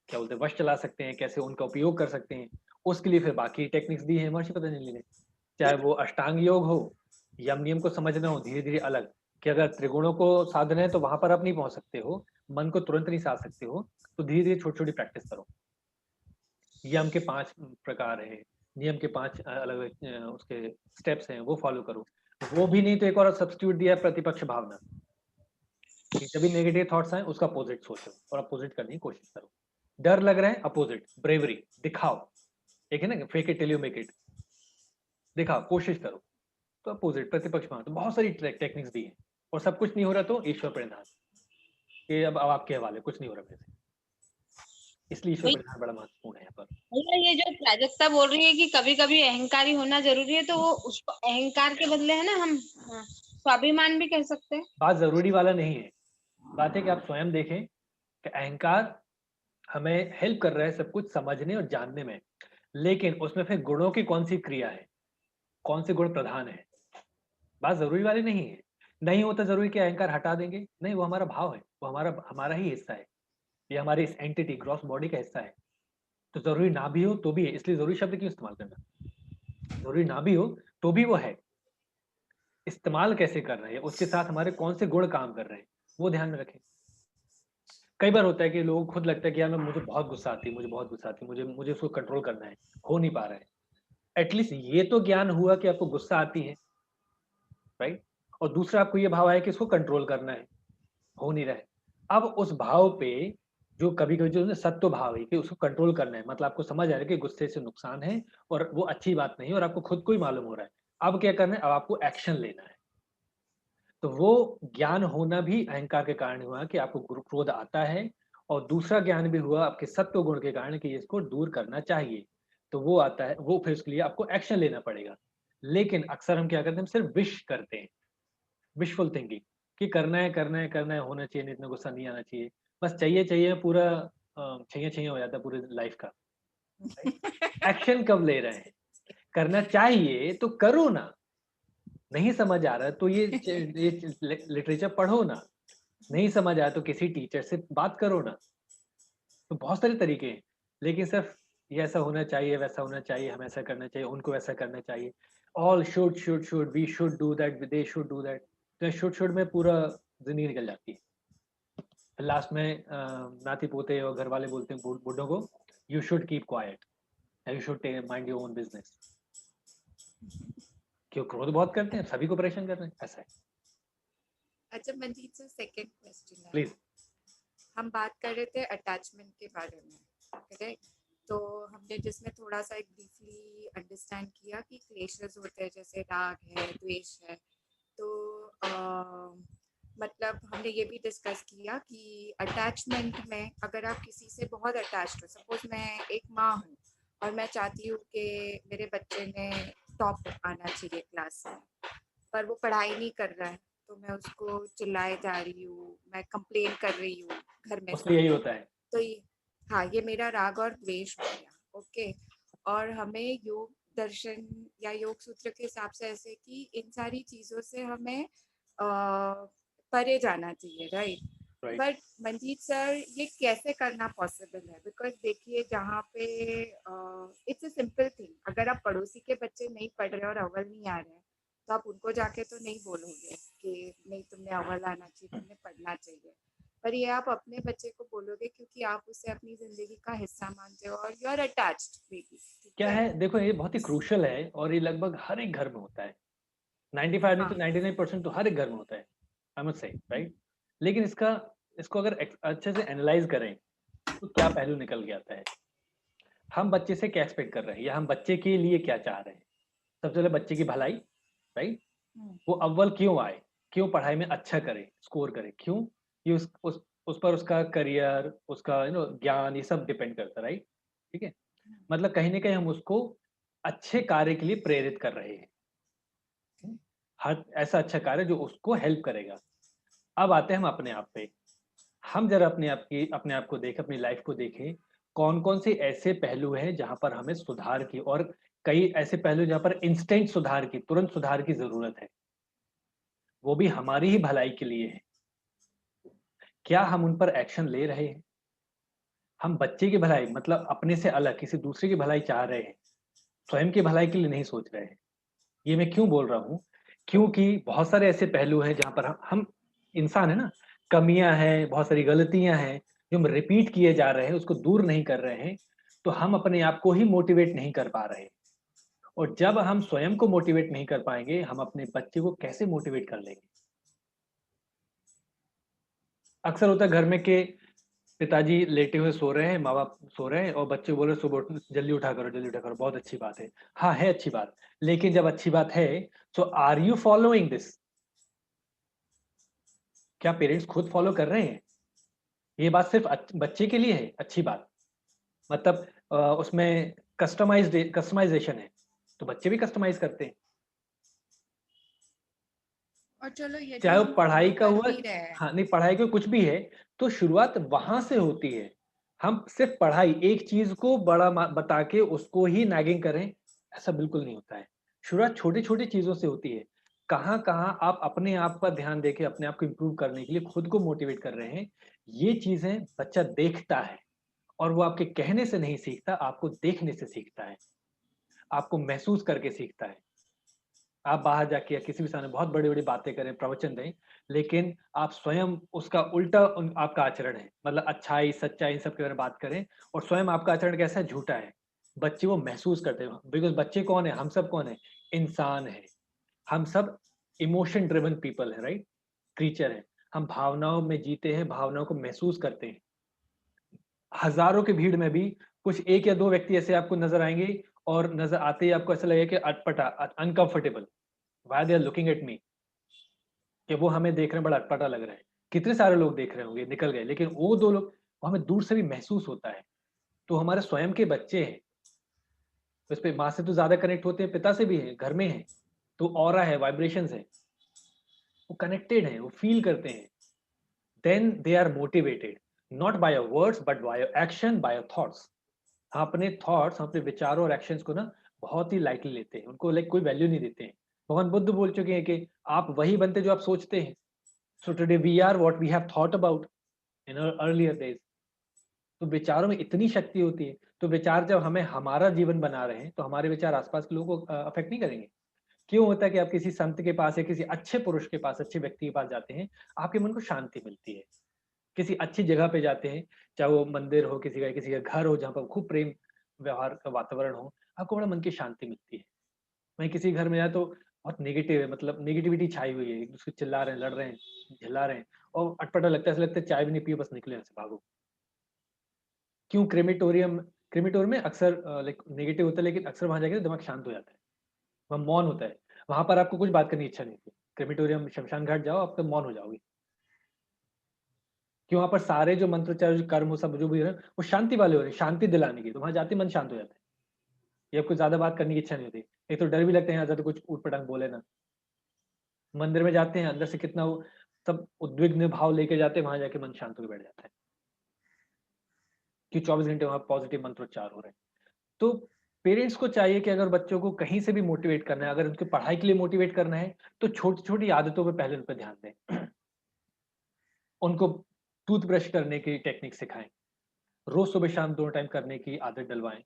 क्या बोलते हैं वश चला सकते हैं, कैसे उनका उपयोग कर सकते हैं, उसके लिए फिर बाकी टेक्निक्स दी है महर्षि पतंजलि ने। चाहे वो अष्टांग योग हो, यम नियम को समझना हो धीरे-धीरे अलग, कि अगर त्रिगुणों को साधना है तो वहाँ पर आप नहीं पहुँच सकते हो, मन को तुरंत नहीं साध सकते हो, तो धीरे-धीरे छोटी-छोटी प्रैक्टिस करो। यम के 5 प्रकार हैं, नियम के 5 अलग-अलग उसके स्टेप्स हैं, वो फॉलो करो। वो भी नहीं तो एक और सब्स्टिट्यूट दिया है प्रतिपक्ष भावना, कि जब भी नेगेटिव थॉट्स आएँ उसका अपोज़िट सोचो और अपोज़िट करने की कोशिश करो। डर लग रहा है अपोज़िट, ब्रेवरी, दिखाओ। एक है ना fake it till you make it, दिखाओ, कोशिश करो। तो अपोज़िट प्रतिपक्ष भावना, तो बहुत सारी टेक्निक्स दी हैं और सब कुछ नहीं हो रहा तो ईश्वर प्रणिधान, ये अब आपके हवाले, कुछ नहीं हो रहा मेरे से। इसलिए ईश्वर परिधान बड़ा महत्वपूर्ण है यहाँ पर। भैया ये जो प्राजक्ता बोल रही है कि कभी कभी अहंकारी होना जरूरी है, तो वो उसको अहंकार के बदले है ना हम स्वाभिमान भी कह सकते हैं। बात जरूरी वाला नहीं है, बात है कि आप स्वयं देखें कि अहंकार हमें हेल्प कर रहा है सब कुछ समझने और जानने में, लेकिन उसमें फिर गुणों की कौन सी क्रिया है, कौन से गुण प्रधान है, बात जरूरी वाली नहीं है। नहीं होता जरूरी कि अहंकार हटा देंगे, नहीं, वो हमारा भाव है, वो हमारा हमारा ही हिस्सा है, ये हमारी इस एंटिटी ग्रॉस बॉडी का हिस्सा है। तो जरूरी ना भी हो तो भी है, इसलिए जरूरी शब्द क्यों इस्तेमाल करना, जरूरी ना भी हो तो भी वो है। इस्तेमाल कैसे कर रहे हैं, उसके साथ हमारे कौन से गुण काम कर रहे हैं, वो ध्यान में रखें। कई बार होता है कि लोगों को खुद लगता है कि यार मैं मुझे बहुत गुस्सा आती है, मुझे बहुत गुस्सा आती है, मुझे मुझे उसको कंट्रोल करना है, हो नहीं पा रहा है। एटलीस्ट ये तो ज्ञान हुआ कि आपको गुस्सा आती है, राइट, और दूसरा आपको ये भाव है कि इसको कंट्रोल करना है, हो नहीं रहा है। अब उस भाव पे जो कभी कभी जो सत्व भाव है कि उसको कंट्रोल करना है, मतलब आपको समझ आ रहा है कि गुस्से से नुकसान है और वो अच्छी बात नहीं है और आपको खुद को ही मालूम हो रहा है। अब क्या करना है, अब आपको एक्शन लेना है। तो वो ज्ञान होना भी अहंकार के कारण हुआ कि आपको क्रोध आता है, और दूसरा ज्ञान भी हुआ आपके सत्व गुण के कारण कि इसको दूर करना चाहिए। तो वो आता है, वो फिर उसके लिए आपको एक्शन लेना पड़ेगा। लेकिन अक्सर हम क्या करते हैं, हम सिर्फ विश करते हैं, विशफुल थिंकिंग, कि करना है करना है करना है, होना चाहिए, नहीं, इतना गुस्सा नहीं आना चाहिए, बस चाहिए चाहिए, पूरा छैया छैया हो जाता है पूरे लाइफ का। एक्शन कब ले रहे हैं, करना चाहिए तो करो ना, नहीं समझ आ रहा है तो ये लिटरेचर पढ़ो ना, नहीं समझ आया तो किसी टीचर से बात करो ना। तो बहुत सारे तरीके हैं, लेकिन सिर्फ ये ऐसा होना चाहिए, वैसा होना चाहिए, हम ऐसा करना चाहिए, उनको वैसा करना चाहिए, all should we should do that, they should do that, तो शुड में पूरा जिंदगी निकल जाती है। फिर लास्ट में नाती पोते और घर वाले बोलते हैं बूढ़ों को, you should keep quiet, you should mind your own business. क्यों, क्रोध बहुत करते हैं, सभी को परेशान कर रहे हैं, ऐसा है। अच्छा मंजीत सर, सेकंड क्वेश्चन है। प्लीज। हम बात कर रहे थे अटैचमेंट के बारे में, करेक्ट? तो हमने जिसमें थोड़ा सा एक ब्रीफली अंडरस्टैंड किया कि क्लेशेस होते हैं, जैसे राग है, द्वेष है। तो मतलब हमने ये भी डिस्कस किया कि अटैचमेंट में अगर आप किसी से बहुत अटैच्ड हो, सपोज मैं एक माँ हूँ और मैं चाहती हूँ कि मेरे बच्चे ने टॉप आना चाहिए क्लास में, पर वो पढ़ाई नहीं कर रहा है, तो मैं उसको चिल्लाए जा रही हूँ, मैं कंप्लेन कर रही हूँ घर में उसमें यही सब। होता है। तो ये, हाँ, ये मेरा राग और द्वेष हो गया, ओके। और हमें योग दर्शन या योग सूत्र के हिसाब से ऐसे कि इन सारी चीजों से हमें परे जाना चाहिए, राइट? बट मंजीत सर, ये कैसे करना पॉसिबल है? बिकॉज देखिए, जहाँ पे इट्स अ सिंपल थिंग, अगर आप पड़ोसी के बच्चे नहीं पढ़ रहे और अव्वल नहीं आ रहे हैं, तो आप उनको जाके तो नहीं बोलोगे कि नहीं, तुमने अव्वल आना चाहिए, तुमने पढ़ना चाहिए। पर ये आप अपने बच्चे को बोलोगे क्योंकि आप उसे अपनी जिंदगी का हिस्सा मानते हो और यू आर अटैच्ड बेबी, ठीक क्या है? है, देखो ये बहुत ही क्रूशल है और ये लगभग हर एक घर में होता है, 95 नहीं हाँ, तो 99% तो हर एक घर में होता है, आई मस्ट से, राइट। लेकिन इसको अगर अच्छे से एनालाइज करें तो क्या पहलू निकल के आता है, हम बच्चे से क्या एक्सपेक्ट कर रहे हैं या हम बच्चे के लिए क्या चाह रहे हैं। सबसे पहले बच्चे की भलाई, राइट, वो अव्वल क्यों आए, क्यों पढ़ाई में अच्छा करे, स्कोर करे, क्यों, ये उस पर उसका करियर, उसका ज्ञान, ये सब डिपेंड करता है, राइट। ठीक है, मतलब कहीं ना कहीं हम उसको अच्छे कार्य के लिए प्रेरित कर रहे हैं, हर ऐसा अच्छा कार्य जो उसको हेल्प करेगा। अब आते हैं हम अपने आप पे, हम जरा अपने आप को देखें, अपनी लाइफ को देखें, कौन कौन से ऐसे पहलू हैं जहां पर हमें सुधार की, और कई ऐसे पहलू जहां पर इंस्टेंट सुधार की, तुरंत सुधार की जरूरत है, वो भी हमारी ही भलाई के लिए है। क्या हम उन पर एक्शन ले रहे हैं? हम बच्चे की भलाई मतलब अपने से अलग किसी दूसरे की भलाई चाह रहे हैं, स्वयं की भलाई के लिए नहीं सोच रहे हैं। ये मैं क्यों बोल रहा हूँ, क्योंकि बहुत सारे ऐसे पहलू हैं जहां पर हम इंसान है ना, कमियां हैं, बहुत सारी गलतियां हैं जो हम रिपीट किए जा रहे हैं, उसको दूर नहीं कर रहे हैं, तो हम अपने आप को ही मोटिवेट नहीं कर पा रहे। और जब हम स्वयं को मोटिवेट नहीं कर पाएंगे, हम अपने बच्चे को कैसे मोटिवेट कर लेंगे। अक्सर होता है घर में के पिताजी लेटे हुए सो रहे हैं, माँ बाप सो रहे हैं और बच्चे बोल रहे सुबह जल्दी उठा करो, जल्दी उठा करो, बहुत अच्छी बात है। हाँ, है अच्छी बात, लेकिन जब अच्छी बात है तो आर यू फॉलोइंग दिस, क्या पेरेंट्स खुद फॉलो कर रहे हैं? ये बात सिर्फ बच्चे के लिए है अच्छी बात, मतलब उसमें कस्टमाइजेशन है, तो बच्चे भी कस्टमाइज करते हैं। और चलो यदि चाहे वो हम पढ़ाई फॉलो का कर हुआ, भी रहे हैं, हाँ नहीं पढ़ाई का कुछ भी है, तो शुरुआत वहां से होती है। हम सिर्फ पढ़ाई एक चीज को बड़ा बता के उसको ही नैगिंग करें, ऐसा बिल्कुल नहीं होता है। शुरुआत छोटी छोटी चीजों से होती है। कहाँ कहाँ आप अपने आप पर ध्यान देके अपने आप को इम्प्रूव करने के लिए खुद को मोटिवेट कर रहे हैं, ये चीजें बच्चा देखता है। और वो आपके कहने से नहीं सीखता, आपको देखने से सीखता है, आपको महसूस करके सीखता है। आप बाहर जाके या किसी भी सामने बहुत बड़ी-बड़ी बातें करें, प्रवचन दें, लेकिन आप स्वयं उसका उल्टा आपका आचरण है। मतलब अच्छाई, सच्चाई इन सब के बारे में बात करें और स्वयं आपका आचरण कैसा है? झूठा है। बच्चे वो महसूस करते हैं, बिकॉज़ बच्चे कौन है? हम सब कौन है? इंसान हैं। हम सब इमोशन ड्रिवन पीपल हैं, राइट? क्रीचर हैं। हम भावनाओं में जीते हैं, भावनाओं को महसूस करते हैं। हज़ारों की भीड़ में भी कुछ 1 या 2 व्यक्ति ऐसे आपको नज़र आएँगे और नज़र आते ही आपको ऐसा लगेगा कि अटपटा, uncomfortable, why they are looking at me, कि वो हमें देख रहे हैं, बड़ा अटपटा लग रहा है। कितने सारे लोग देख रहे होंगे, निकल गए, लेकिन वो 2 लोग, वो हमें दूर से भी महसूस होता है। तो हमारे स्वयं के बच्चे हैं, तो इसपे माँ से तो ज़्यादा कनेक्ट होते हैं, पिता से भी हैं, घर में हैं। तो ऑरा है, वाइब्रेशंस है, वो कनेक्टेड हैं, वो फ़ील करते हैं। Then they are motivated, not by your words but by your action, by your thoughts. हम अपने थॉट्स, हम अपने विचारों और एक्शंस को ना बहुत ही लाइटली लेते हैं, उनको लाइक कोई वैल्यू नहीं देते हैं। भगवान बुद्ध बोल चुके हैं कि आप वही बनते जो आप सोचते हैं। So today we are what we have thought about in earlier days. तो विचारों में इतनी शक्ति होती है, तो विचार जब हमें हमारा जीवन बना रहे हैं, तो हमारे विचार आसपास के लोगों को अफेक्ट नहीं करेंगे। क्यों होता है कि आप किसी संत के पास या किसी अच्छे पुरुष के पास, अच्छे व्यक्ति के पास जाते हैं, आपके मन को शांति मिलती है। किसी अच्छी जगह पे जाते हैं, चाहे वो मंदिर हो, किसी का घर हो जहाँ पर खूब प्रेम व्यवहार का वातावरण हो, आपको बड़ा मन की शांति मिलती है। वहीं किसी घर में जाए तो बहुत नेगेटिव है, मतलब नेगेटिविटी छाई हुई है, एक दूसरे से चिल्ला रहे हैं, लड़ रहे हैं, झल्ला रहे हैं, और अटपटा लगता है, ऐसा लगता है चाय भी नहीं पियो, बस निकले यहाँ से, भागो। क्यों? क्रेमेटोरियम में अक्सर लाइक नेगेटिव होता है, लेकिन अक्सर वहाँ जाके दिमाग शांत हो जाता है, वहाँ मौन होता है। वहाँ पर आपको कुछ बात करने की इच्छा नहीं होती। क्रेमेटोरियम, शमशान घाट जाओ, आप तो मौन हो जाओगे। कि वहाँ पर सारे जो मंत्रोच्चार, जो कर्म हो, सब जो भी है, वो शांति वाले हो रहे हैं, शांति दिलाने की। तो वहाँ जाते ही मन शांत हो जाता है। ये आपको ज़्यादा बात करने की इच्छा नहीं होती। एक तो डर भी लगता है यहाँ ज़्यादा कुछ ऊट-पटांग बोले ना। मंदिर में जाते हैं, अंदर से कितना वो सब उद्विग्न भाव लेके जाते हैं, वहाँ जाके मन शांत होके बैठ जाता है। कि 24 घंटे वहाँ पॉजिटिव मंत्रोच्चार हो रहे हैं। तो पेरेंट्स को चाहिए कि अगर बच्चों को कहीं से भी मोटिवेट करना है, अगर उनकी पढ़ाई के लिए मोटिवेट करना है, तो छोटी-छोटी आदतों पे पहले उन पे ध्यान दें। उनको टूथब्रश करने की टेक्निक सिखाएँ। रोज़ सुबह-शाम दोनों टाइम करने की आदत डलवाएँ।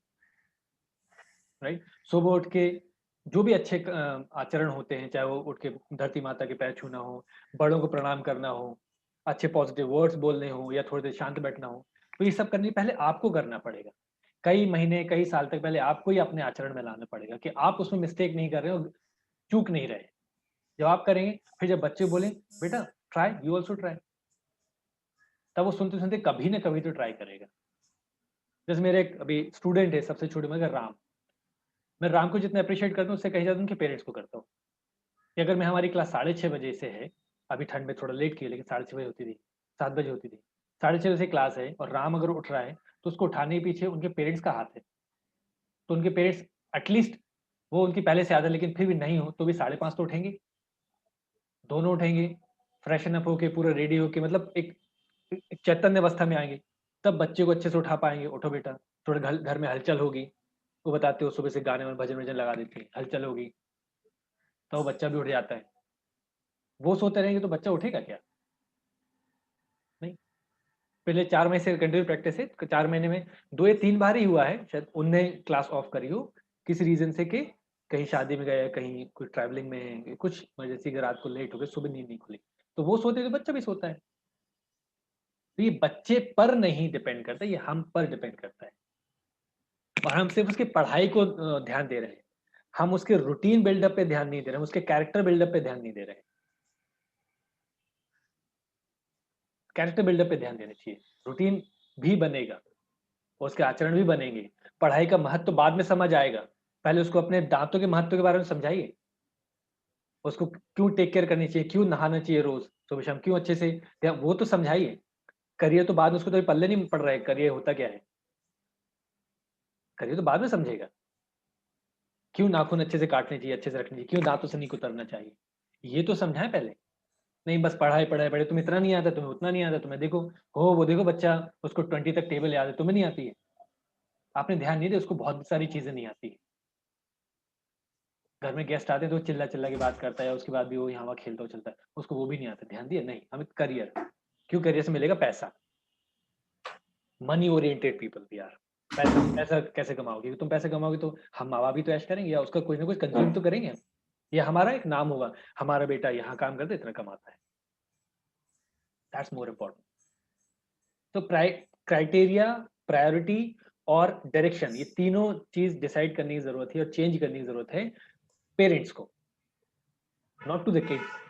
राइट? सुबह उठ के जो भी अच्छे आचरण होते हैं, चाहे वो उठ के धरती माता के पैर छूना हो, बड़ों को प्रणाम करना हो, अच्छे पॉजिटिव वर्ड्स बोलने हो, या थोड़ी देर शांत बैठना हो, तो ये सब करने से पहले आपको करना पड़ेगा। कई महीने, कई साल तक पहले आपको ही अपने आचरण में लाना पड़ेगा कि आप उसमें मिस्टेक नहीं कर रहे हो, चूक नहीं रहे। जब आप करेंगे, फिर जब बच्चे बोलें, "बेटा ट्राई, यू आल्सो ट्राई", तब वो सुनते-सुनते कभी ना कभी तो ट्राई करेगा। जैसे मेरे एक अभी स्टूडेंट है, सबसे छोटे में, राम। मैं राम को जितना एप्रिशिएट करता हूँ, उससे कहीं ज़्यादा उनके पेरेंट्स को करता हूँ। कि अगर मैं, हमारी क्लास 6:30 बजे से है, अभी ठंड में थोड़ा लेट की है, लेकिन 6:30 बजे होती थी, 7 बजे होती थी। 6:30 बजे से क्लास है और राम अगर उठ रहा है, तो उसको उठाने के पीछे उनके पेरेंट्स का हाथ है। तो उनके पेरेंट्स एटलीस्ट, वो उनकी पहले से आदत है, लेकिन फिर भी नहीं हो, तो भी 5:30 तो उठेंगे, दोनों उठेंगे, फ्रेशन अप होके, पूरा रेडी होके, मतलब एक चैतन्य अवस्था में आएँगे। तब बच्चे को अच्छे से उठा पाएँगे, "उठो बेटा।" थोड़ा घर घर में हलचल होगी, वो बताते हो सुबह से गाने में भजन-वजन लगा देती है, हलचल होगी, तो वो बच्चा भी उठ जाता है। वो सोते रहेंगे तो बच्चा उठेगा क्या? नहीं। पिछले 4 महीने से कंटिन्यू प्रैक्टिस है। 4 महीने में 2 या 3 बार ही हुआ है, शायद उनने क्लास ऑफ करी हो, किसी रीज़न से, कि कहीं शादी में गए, कहीं कुछ ट्रैवलिंग में हैं, कुछ इमरजेंसी की, रात को लेट हो गए, सुबह नींद नहीं खुली। तो वो सोते हैं तो बच्चा भी सोता है। तो ये बच्चे पर नहीं डिपेंड करता, ये हम पर डिपेंड करता है। और हम सिर्फ़ उसकी पढ़ाई को ध्यान दे रहे हैं। हम उसके रूटीन बिल्डअप पे ध्यान नहीं दे रहे हैं, हम उसके कैरेक्टर बिल्डअप पे ध्यान नहीं दे रहे हैं। कैरेक्टर बिल्डअप पे ध्यान देना चाहिए। रूटीन भी बनेगा, उसके आचरण भी बनेंगे। पढ़ाई का महत्व बाद में समझ आएगा। पहले उसको अपने दाँतों के महत्व के बारे में समझाइए। उसको क्यों टेक केयर करनी चाहिए, क्यों नहाना चाहिए रोज़, सुबह-शाम क्यों अच्छे से, या वो तो समझाइए। करियर तो बाद में, उसको तो अभी पल्ले नहीं पड़ रहा है, करियर होता क्या है। करिए तो बाद में समझेगा। क्यों नाखून अच्छे से काटने चाहिए, अच्छे से रखने चाहिए, क्यों दांतों से नहीं कुतरना चाहिए, ये तो समझाएं पहले। नहीं बस पढ़ाई पढ़ाई पढ़े, तुम्हें इतना नहीं आता, तुम्हें उतना नहीं आता, तुम्हें देखो हो वो देखो बच्चा उसको 20 तक टेबल याद है, तुम्हें नहीं आती है। आपने ध्यान नहीं दिया, उसको बहुत सारी चीजें नहीं आती है। घर में गेस्ट आते हैं तो चिल्ला चिल्ला के बात करता है, उसके बाद भी वो यहाँ वहाँ खेलता चलता है, उसको वो भी नहीं आता। ध्यान दिया? नहीं, हमें करियर, क्यों करियर से मिलेगा पैसा। मनी ओरिएंटेड पीपल भी यार, पैसा पैसा कैसे कमाओगे? क्योंकि तुम पैसे कमाओगे तो हम माँ बाप भी तो ऐश करेंगे, या उसका कुछ ना कुछ कंज्यूम तो करेंगे हम। ये हमारा एक नाम होगा, हमारा बेटा यहाँ काम करता है, इतना कमाता है। That's more important. तो क्राइटेरिया, प्रायोरिटी और डायरेक्शन, ये तीनों चीज डिसाइड करने की जरूरत है और चेंज करने की जरूरत है पेरेंट्स को, not to the kids.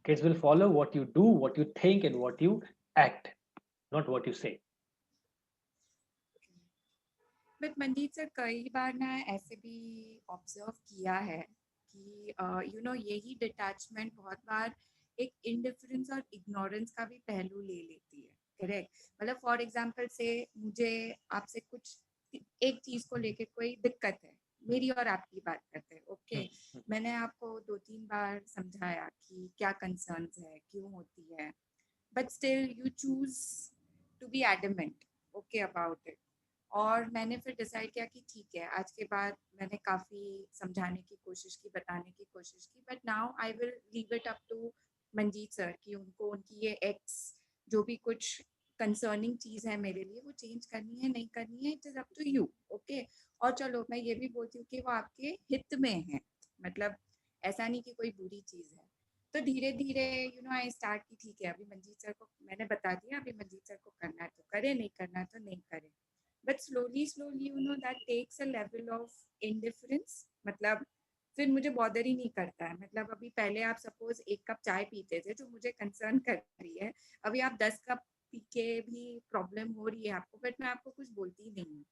Kids will follow what you do, what you think and what you act, not what you say. But Manjeet sir कई बार ना ऐसे भी ऑब्जर्व किया है कि यू नो यही डिटैचमेंट बहुत बार एक इंडिफरेंस और इग्नोरेंस का भी पहलू ले लेती है। करेक्ट? मतलब फॉर एग्जांपल से मुझे आपसे कुछ एक चीज को लेके कोई दिक्कत है, मेरी और आपकी बात करते हैं, ओके मैंने आपको 2-3 बार समझाया कि क्या कंसर्न्स है, क्यों होती है, but still you choose to be adamant okay about it. और मैंने फिर डिसाइड किया कि ठीक है, आज के बाद मैंने काफ़ी समझाने की कोशिश की, बताने की कोशिश की, but now I will leave it up to Manjeet sir कि उनको उनकी ये एक्स जो भी कुछ कंसर्निंग चीज़ है मेरे लिए वो चेंज करनी है नहीं करनी है, it is up to you okay. और चलो मैं ये भी बोलती हूँ कि वो आपके हित में है, मतलब ऐसा नहीं कि कोई बुरी चीज़ है। तो धीरे धीरे यू नो आई स्टार्ट की ठीक है, अभी मंजीत सर को मैंने बता दिया, अभी मंजीत सर को करना है तो करे, नहीं करना है तो नहीं करे। But slowly you know that takes a level of indifference, मतलब फिर मुझे बॉदर ही नहीं करता है। मतलब अभी पहले आप सपोज 1 कप चाय पीते थे जो मुझे कंसर्न कर रही है, अभी आप 10 कप पी के भी प्रॉब्लम हो रही है आपको, बट मैं आपको कुछ बोलती नहीं हूँ।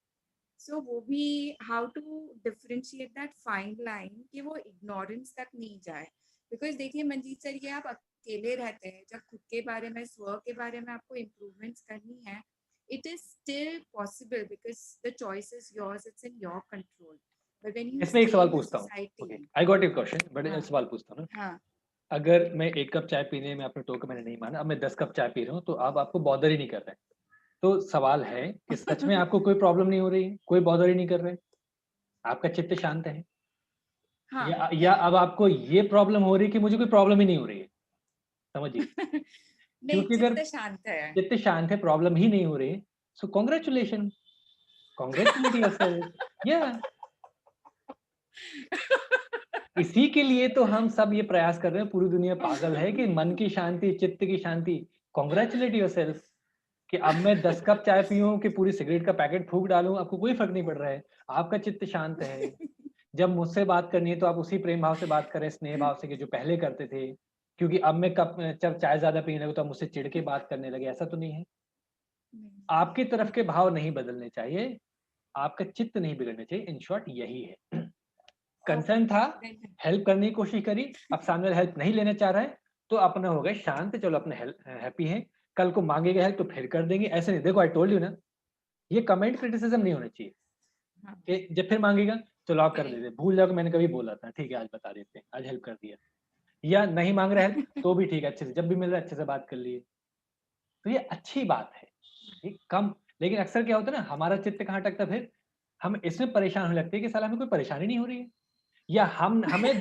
सो वो भी how to differentiate that fine line कि वो इग्नोरेंस तक नहीं जाए। बिकॉज देखिए मंजीत सर, ये आप अकेले रहते हैं, जब खुद के बारे में, स्व के बारे में आपको इम्प्रूवमेंट्स करनी है, it is still possible because the choice is yours, it's in your control. But when you इसमें एक stay सवाल in the पूछता हूँ। society, okay, I got your question, but हाँ सवाल पूछता हूँ ना। हाँ अगर मैं 1 कप चाय पीने में आपने टोका मैंने नहीं माना, अब मैं 10 कप चाय पी रहा हूँ, तो अब आपको बॉदर ही नहीं कर रहा है। तो सवाल है कि सच में आपको कोई प्रॉब्लम नहीं हो रही है, कोई बॉदर ही नहीं कर रहा है, आपका चित्त शांत है, हाँ या अब आपको ये प्रॉब्लम हो रही है कि मुझे कोई प्रॉब्लम ही नहीं हो रही है? समझिए, नहीं, क्योंकि अगर चित्त शांत है। चित्त शांत है, प्रॉब्लम ही नहीं हो रही है, सो कॉन्ग्रेचुलेशन, कॉन्ग्रेचुलेट योरसेल्फ। या इसी के लिए तो हम सब ये प्रयास कर रहे हैं, पूरी दुनिया पागल है कि मन की शांति, चित्त की शांति। कॉन्ग्रेचुलेट योरसेल्फ कि अब मैं 10 कप चाय पीऊँ कि पूरी सिगरेट का पैकेट फूँक डालूँ, आपको कोई फ़र्क नहीं पड़ रहा है। आपका चित्त शांत है। जब मुझसे बात करनी है तो आप उसी प्रेम भाव से बात करें, स्नेह भाव से, कि जो पहले करते थे। क्योंकि अब मैं जब चाय ज़्यादा पीने लगा तो आप मुझसे चिढ़ के बात करने लगे, ऐसा तो नहीं है। आपकी तरफ के भाव नहीं बदलने चाहिए, आपका चित्त नहीं बिगड़ना चाहिए, इन शॉर्ट यही है। कंसर्न था, हेल्प करने की कोशिश करी, अब सामने वाला हेल्प नहीं लेना चाह रहा है, तो अपना हो गए शांत, चलो अपने हैप्पी हैं, कल को मांगेगा हेल्प तो फिर कर देंगे। ऐसे नहीं, देखो आई टोल्ड यू ना, ये कमेंट क्रिटिसिज्म नहीं होना चाहिए कि जब फिर मांगेगा चलो आप कर देते, भूल जाओ कि मैंने कभी बोला था, ठीक है आज बता देते हैं, आज हेल्प कर दिया। या नहीं मांग रहे हेल्प तो भी ठीक है, अच्छे से जब भी मिल रहा है अच्छे से बात कर लिए, तो ये अच्छी बात है। ये कम, लेकिन अक्सर क्या होता है ना, हमारा चित्त कहाँ अटकता, फिर हम इसमें परेशान होने लगते हैं कि साला हमें कोई परेशानी नहीं हो रही है, या हमें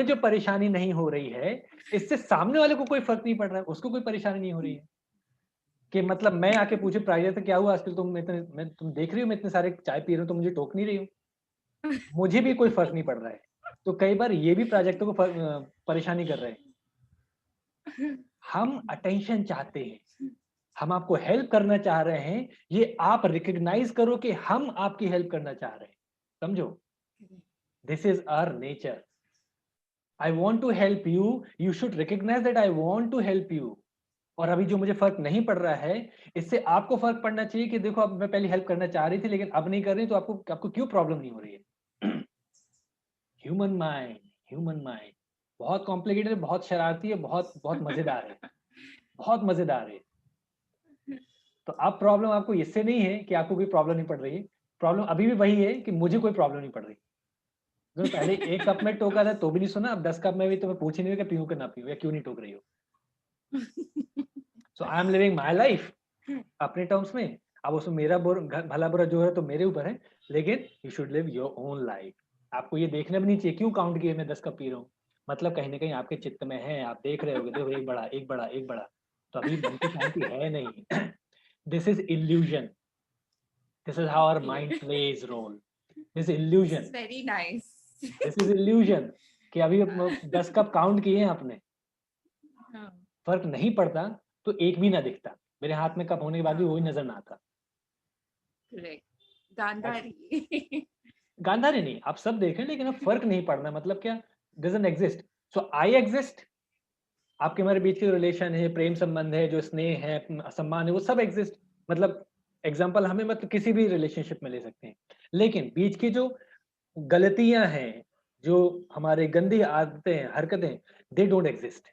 जो परेशानी नहीं हो रही है, इससे सामने वाले को कोई फर्क नहीं पड़ रहा है, उसको कोई परेशानी नहीं हो रही है। कि मतलब मैं आके पूछे प्राइवेट क्या हुआ आजकल, तुम देख रही हो मैं इतने सारे चाय पी रहा हूँ तो मुझे टोक नहीं रही हो, मुझे भी कोई फर्क नहीं पड़ रहा है। तो कई बार ये भी प्रोजेक्टों को परेशानी कर रहे हैं। हम अटेंशन चाहते हैं, हम आपको हेल्प करना चाह रहे हैं, ये आप रिकॉग्नाइज करो कि हम आपकी हेल्प करना चाह रहे हैं, समझो। This is our nature. I want to help you, you should recognise that I want to help you. और अभी जो मुझे फर्क नहीं पड़ रहा है, इससे आपको फर्क पड़ना चाहिए कि देखो अब मैं पहले हेल्प करना चाह रही थी लेकिन अब नहीं कर रही, तो आपको क्यों प्रॉब्लम नहीं हो रही है। ह्यूमन माइंड, ह्यूमन माइंड बहुत कॉम्प्लिकेटेड है, बहुत शरारती है, बहुत बहुत मजेदार है, बहुत मजेदार है। तो अब प्रॉब्लम आपको इससे नहीं है कि आपको कोई प्रॉब्लम नहीं पड़ रही है, प्रॉब्लम अभी भी वही है कि मुझे कोई प्रॉब्लम नहीं पड़ रही। तो पहले 1 कप में टोका था तो भी नहीं सुना, अब 10 कप में भी तुम्हें पूछ ही नहीं कि पीऊँ कि ना पीऊँ या क्यों नहीं टोक रही हो। So I am living my life अपने टर्म्स में। अब उसमें मेरा भला बुरा जो है तो मेरे ऊपर है, लेकिन you should live your own life. आपको ये देखना भी नहीं चाहिए क्यों काउंट किए मैं 10 कप पी रहा हूँ, मतलब कहीं ना कहीं आपके चित्त में है, आप देख रहे होगे, देखो एक बड़ा एक बड़ा एक बड़ा, तो अभी मन की शांति है नहीं। This is illusion, this is how our mind plays role, this illusion, very nice. This is illusion कि अभी 10 कप काउंट किए हैं आपने, फर्क नहीं पड़ता तो एक भी ना दिखता, मेरे हाथ में कप होने के बाद भी वही नजर ना आता। गांधारी। गांधारी नहीं, आप सब देख रहे हैं लेकिन अब फर्क नहीं पड़ना, मतलब क्या, doesn't exist, so I exist. आपके हमारे बीच के रिलेशन है, प्रेम संबंध है, जो स्नेह है, सम्मान है, वो सब एग्जिस्ट। मतलब एग्जाम्पल हमें मतलब किसी भी रिलेशनशिप में ले सकते हैं, लेकिन बीच की जो गलतियां हैं, जो हमारे गंदी आदतें हैं, हरकतें, दे डोंट एग्जिस्ट।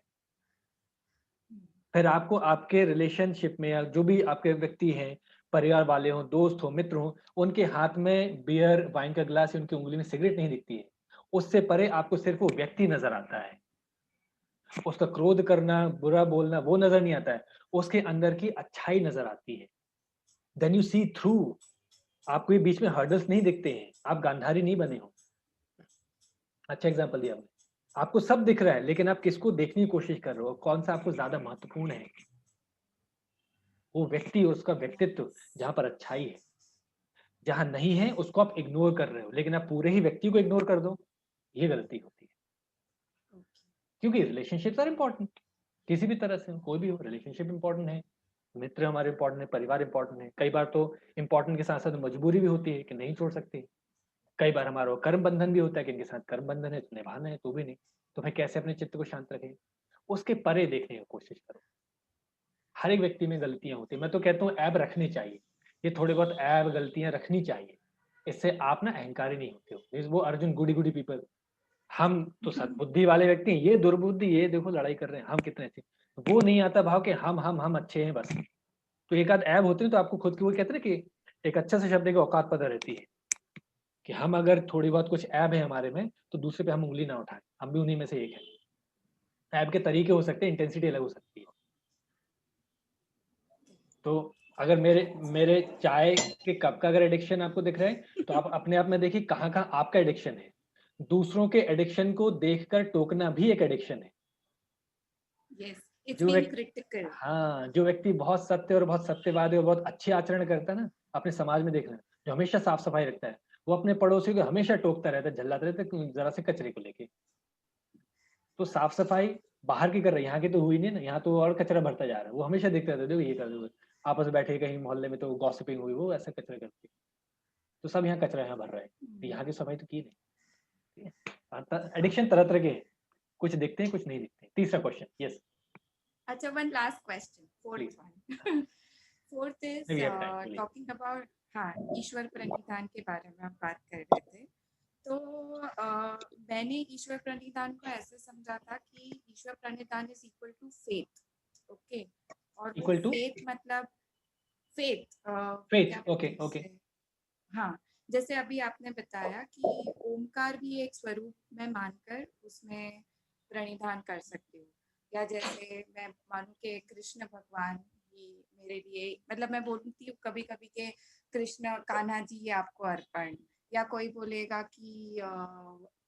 फिर आपको आपके रिलेशनशिप में या जो भी आपके व्यक्ति हैं, परिवार वाले हों, दोस्त हो, मित्र हो, उनके हाथ में बियर वाइन का गिलास या उनकी उंगली में सिगरेट नहीं दिखती है, उससे परे आपको सिर्फ वो व्यक्ति नजर आता है, उसका क्रोध करना, बुरा बोलना वो नजर नहीं आता है, उसके अंदर की अच्छाई नजर आती है। देन यू सी थ्रू, आपको ये बीच में हर्डल्स नहीं दिखते हैं, आप गांधारी नहीं बने हो। अच्छा एग्जाम्पल दिया आपने, आपको सब दिख रहा है लेकिन आप किसको देखने की कोशिश कर रहे हो, कौन सा आपको ज्यादा महत्वपूर्ण है, वो व्यक्ति और उसका व्यक्तित्व जहां पर अच्छाई है, जहां नहीं है उसको आप इग्नोर कर रहे हो, लेकिन आप पूरे ही व्यक्ति को इग्नोर कर दो, ये गलती होती है। क्योंकि रिलेशनशिप्स आर इंपॉर्टेंट, किसी भी तरह से कोई भी हो, रिलेशनशिप इंपॉर्टेंट है, मित्र हमारे इंपॉर्टेंट है, परिवार इंपॉर्टेंट है, कई बार तो इंपॉर्टेंट के साथ साथ मजबूरी भी होती है कि नहीं छोड़ सकते, कई बार हमारा कर्म बंधन भी होता है कि इनके साथ कर्म बंधन है तो निभाना है, तो भी नहीं, तो फिर कैसे अपने चित्त को शांत रखें, उसके परे देखने की कोशिश करो। हर एक व्यक्ति में गलतियां होती है, मैं तो कहता हूँ ऐब रखनी चाहिए, ये थोड़ी बहुत ऐब गलतियां रखनी चाहिए, इससे आप ना अहंकारी नहीं होते हो। वो अर्जुन गुडी गुडी पीपल, हम तो सद्बुद्धि वाले व्यक्ति हैं, ये दुर्बुद्धि, ये देखो लड़ाई कर रहे हैं, हम कितने अच्छे, वो नहीं आता भाव के हम अच्छे हैं बस। तो एक आध ऐब होते हैं तो आपको खुद की, वो कहते हैं ना कि एक अच्छा सा शब्द की औकात पता रहती है कि हम अगर थोड़ी बहुत कुछ ऐब है हमारे में तो दूसरे पे हम उंगली ना उठाएं, हम भी उन्हीं में से एक है। ऐब के तरीके हो सकते हैं, इंटेंसिटी अलग हो सकती है। तो अगर मेरे मेरे चाय के कप का अगर एडिक्शन आपको दिख रहा है तो आप अपने आप में देखिए कहाँ कहाँ आपका एडिक्शन है। दूसरों के एडिक्शन को देखकर टोकना भी एक एडिक्शन है। it's जो being व्यक्ति, critical. हाँ, जो व्यक्ति बहुत सत्य और बहुत सत्यवादी और बहुत अच्छे आचरण करता है ना, अपने समाज में देखना, जो हमेशा साफ सफाई रखता है, वो अपने पड़ोसी को हमेशा टोकता रहता है, झल्लाता रहता है जरा से कचरे को लेके। तो साफ सफाई बाहर की कर रहे हैं, यहाँ की तो हुई नहीं ना, यहाँ तो और कचरा भरता जा रहा है, वो हमेशा देखते रहते, देखो ये कर दो, आपस में बैठे कहीं मोहल्ले में तो गॉसिपिंग हुई, वो ऐसा कचरा करते, तो सब यहाँ कचरा यहाँ भर रहा है, तो यहाँ की सफाई तो की नहीं। एडिक्शन तरह तरह के हैं, कुछ दिखते हैं कुछ नहीं दिखते। तीसरा क्वेश्चन, यस। अच्छा, one last question, fourth one. Fourth is talking about, हाँ, ईश्वर प्रणिधान के बारे में हम बात कर रहे थे। तो मैंने ईश्वर प्रणिधान को ऐसे समझा था कि Ishwar pranidhan is equal to faith, okay, और वो फेथ मतलब फेथ, ओके ओके, हाँ, जैसे अभी आपने बताया कि ओमकार भी एक स्वरूप में मानकर उसमें प्रणिधान कर सकते हो, या जैसे मैं मानूं कि कृष्ण भगवान ही मेरे लिए, मतलब मैं बोलती हूँ कभी कभी के कृष्ण कान्हा जी आपको अर्पण, या कोई बोलेगा कि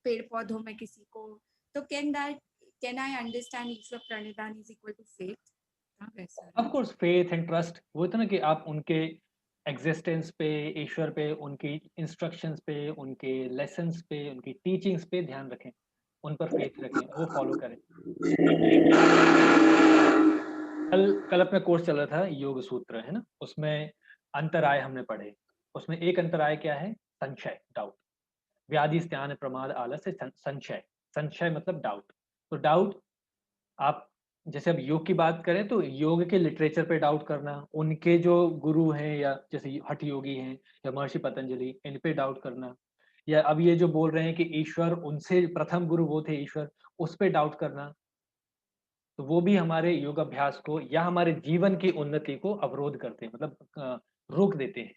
पेड़ पौधों में किसी को, तो can I understand Ishwar pranidhan is equal to faith? Of course faith and trust, वो था ना कि आप उनके एग्जिस्टेंस पे, ईश्वर पे, उनकी इंस्ट्रक्शंस पे, उनके लेसन्स पे, उनकी टीचिंग्स पे ध्यान रखें, उन पर फेथ रखें, वो फॉलो करें। कल अपना कोर्स चल रहा था योग सूत्र, है ना, उसमें अंतराय हमने पढ़े, उसमें एक अंतराय क्या है, संशय, डाउट। व्याधि स्त्यान प्रमाद आलस्य संशय, संशय मतलब डाउट। तो डाउट, आप जैसे अब योग की बात करें तो योग के लिटरेचर पे डाउट करना, उनके जो गुरु हैं या जैसे हठ योगी हैं या महर्षि पतंजलि, इन पे डाउट करना, या अब ये जो बोल रहे हैं कि ईश्वर, उनसे प्रथम गुरु वो थे ईश्वर, उस पे डाउट करना, तो वो भी हमारे योग अभ्यास को या हमारे जीवन की उन्नति को अवरोध करते हैं, मतलब रोक देते हैं।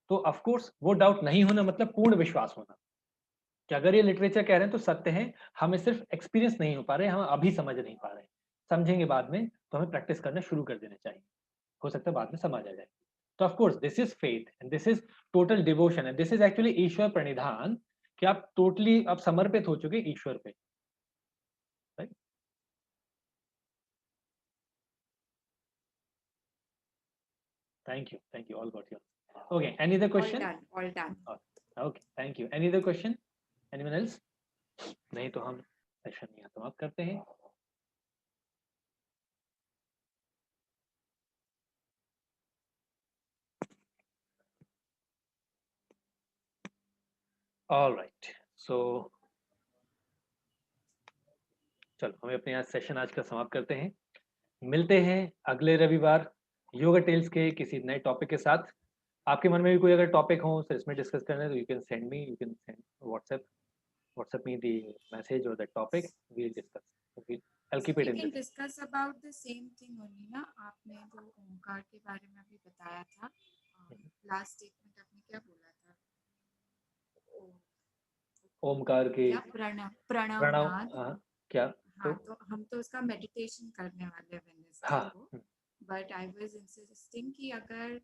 तो ऑफ कोर्स वो डाउट नहीं होना मतलब पूर्ण विश्वास होना कि अगर ये लिटरेचर कह रहे हैं तो सत्य है, हमें सिर्फ एक्सपीरियंस नहीं हो पा रहे, हम अभी समझ नहीं पा रहे, समझेंगे बाद में, तो हमें प्रैक्टिस करना शुरू कर देना चाहिए, हो सकता है बाद में समझ आ जाए। तो of course this is faith and this is total devotion and this is actually Ishwar pranidhan, कि आप टोटली आप समर्पित हो चुके ईश्वर पे, right. Thank you, all got you. Okay, any other question? All done. Okay, thank you. Any other question? Anyone else? नहीं तो हम सेशन यहाँ समाप्त करते हैं। All right, so चलो हमें अपने यहाँ सेशन आज का समाप्त करते हैं। मिलते हैं अगले रविवार योगा टेल्स के किसी नए टॉपिक के साथ। आपके मन में भी कोई अगर टॉपिक हो सर इसमें डिस्कस करना है तो you can send me, you can send WhatsApp me the message or the topic, we'll discuss. I'll keep it We in can the discuss about the same thing only ना। आपने जो ओमकार के बारे में अभी बताया था, लास्ट स्टेटमेंट आपने क्या बोला था? ओमकार के क्या प्रणव प्रणव, प्रणवनाद। हाँ क्या हाँ, तो हम तो उसका मेडिटेशन करने वाले हैं वेडनेसडे हाँ को। बट आई वाज इंसिस्टिंग कि अगर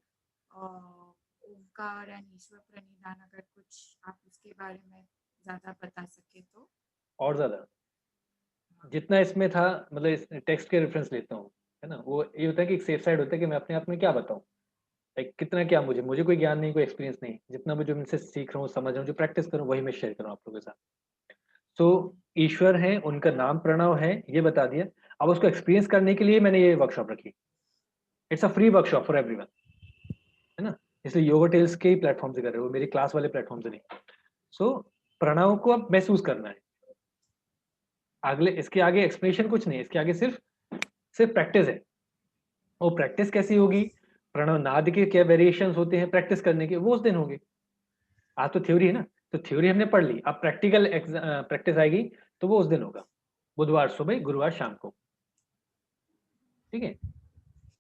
ओमकार एंड ईश्वर प्रणिधान अगर कुछ आप उसके बारे में ज्यादा बता सके तो। और ज्यादा जितना इसमें था, मतलब इस टेक्स्ट के रेफरेंस लेता हूँ, है ना। वो ये होता है कि एक सेफ साइड होता है कि मैं अपने आप में क्या बताऊँ, लाइक कितना क्या, मुझे कोई ज्ञान नहीं, कोई एक्सपीरियंस नहीं, जितना मैं जो इनसे सीख रहा हूँ, समझ रहा हूँ, जो प्रैक्टिस करूँ वही मैं शेयर करूँ आप लोगों के साथ। तो ईश्वर है, उनका नाम प्रणव है, ये बता दिया। अब उसको एक्सपीरियंस करने के लिए मैंने ये वर्कशॉप रखी। It's a free workshop for everyone, है ना। इसलिए योगा टेल्स के ही प्लेटफॉर्म से कर रहे हो, मेरी क्लास वाले प्लेटफॉर्म से नहीं। सो प्रणव को अब महसूस करना है, अगले इसके आगे एक्सप्लेनेशन कुछ नहीं, इसके आगे सिर्फ प्रैक्टिस है। वो प्रैक्टिस कैसी होगी, प्रणव नाद के क्या वेरिएशंस होते हैं प्रैक्टिस करने के, वो उस दिन होंगे। आज तो थ्योरी है ना, तो थ्योरी हमने पढ़ ली, अब प्रैक्टिकल प्रैक्टिस आएगी तो वो उस दिन होगा, बुधवार सुबह गुरुवार शाम को, ठीक है।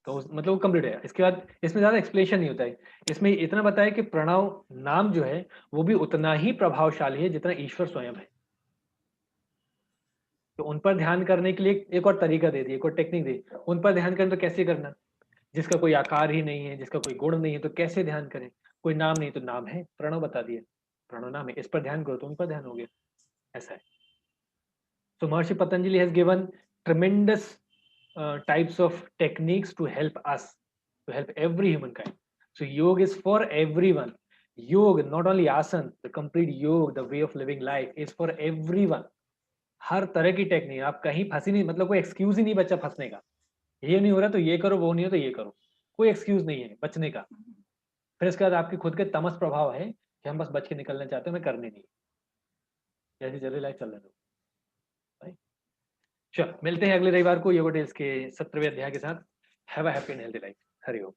तो मतलब वो कंप्लीट है। इसके बाद इसमें ज्यादा एक्सप्लेनेशन नहीं होता है, इसमें इतना बताया कि प्रणव नाम जो है वो भी उतना ही प्रभावशाली है जितना ईश्वर स्वयं है। तो उन पर ध्यान करने के लिए एक और तरीका दे दिया, एक और टेक्निक दी। उन पर ध्यान करें तो कैसे करना, जिसका कोई आकार ही नहीं है, जिसका कोई गुण नहीं है, तो कैसे ध्यान करें। कोई नाम नहीं तो नाम है, प्रणव बता दिया, प्रणव नाम है, इस पर ध्यान करो तो उन पर ध्यान हो गया, ऐसा है। So Maharishi Patanjali has given tremendous types of techniques to help us, to help every humankind. So yoga is for everyone. Yoga, not only asana, the complete yoga, the way of living life is for everyone. हर तरह की टेक्निक, आप कहीं फंसी नहीं, मतलब कोई एक्सक्यूज ही नहीं बचा फंसने का। ये नहीं हो रहा तो ये करो, वो नहीं हो तो ये करो, कोई एक्सक्यूज नहीं है बचने का। फिर इसके बाद आपके खुद के तमस प्रभाव है कि हम बस बच के निकलना चाहते हैं, हमें करने नहीं, जैसी चल रही लाइफ चलने दो। चलो मिलते हैं अगले रविवार को योगा टेल्स के 17वें अध्याय के साथ। Have a happy and healthy life. Hari Om.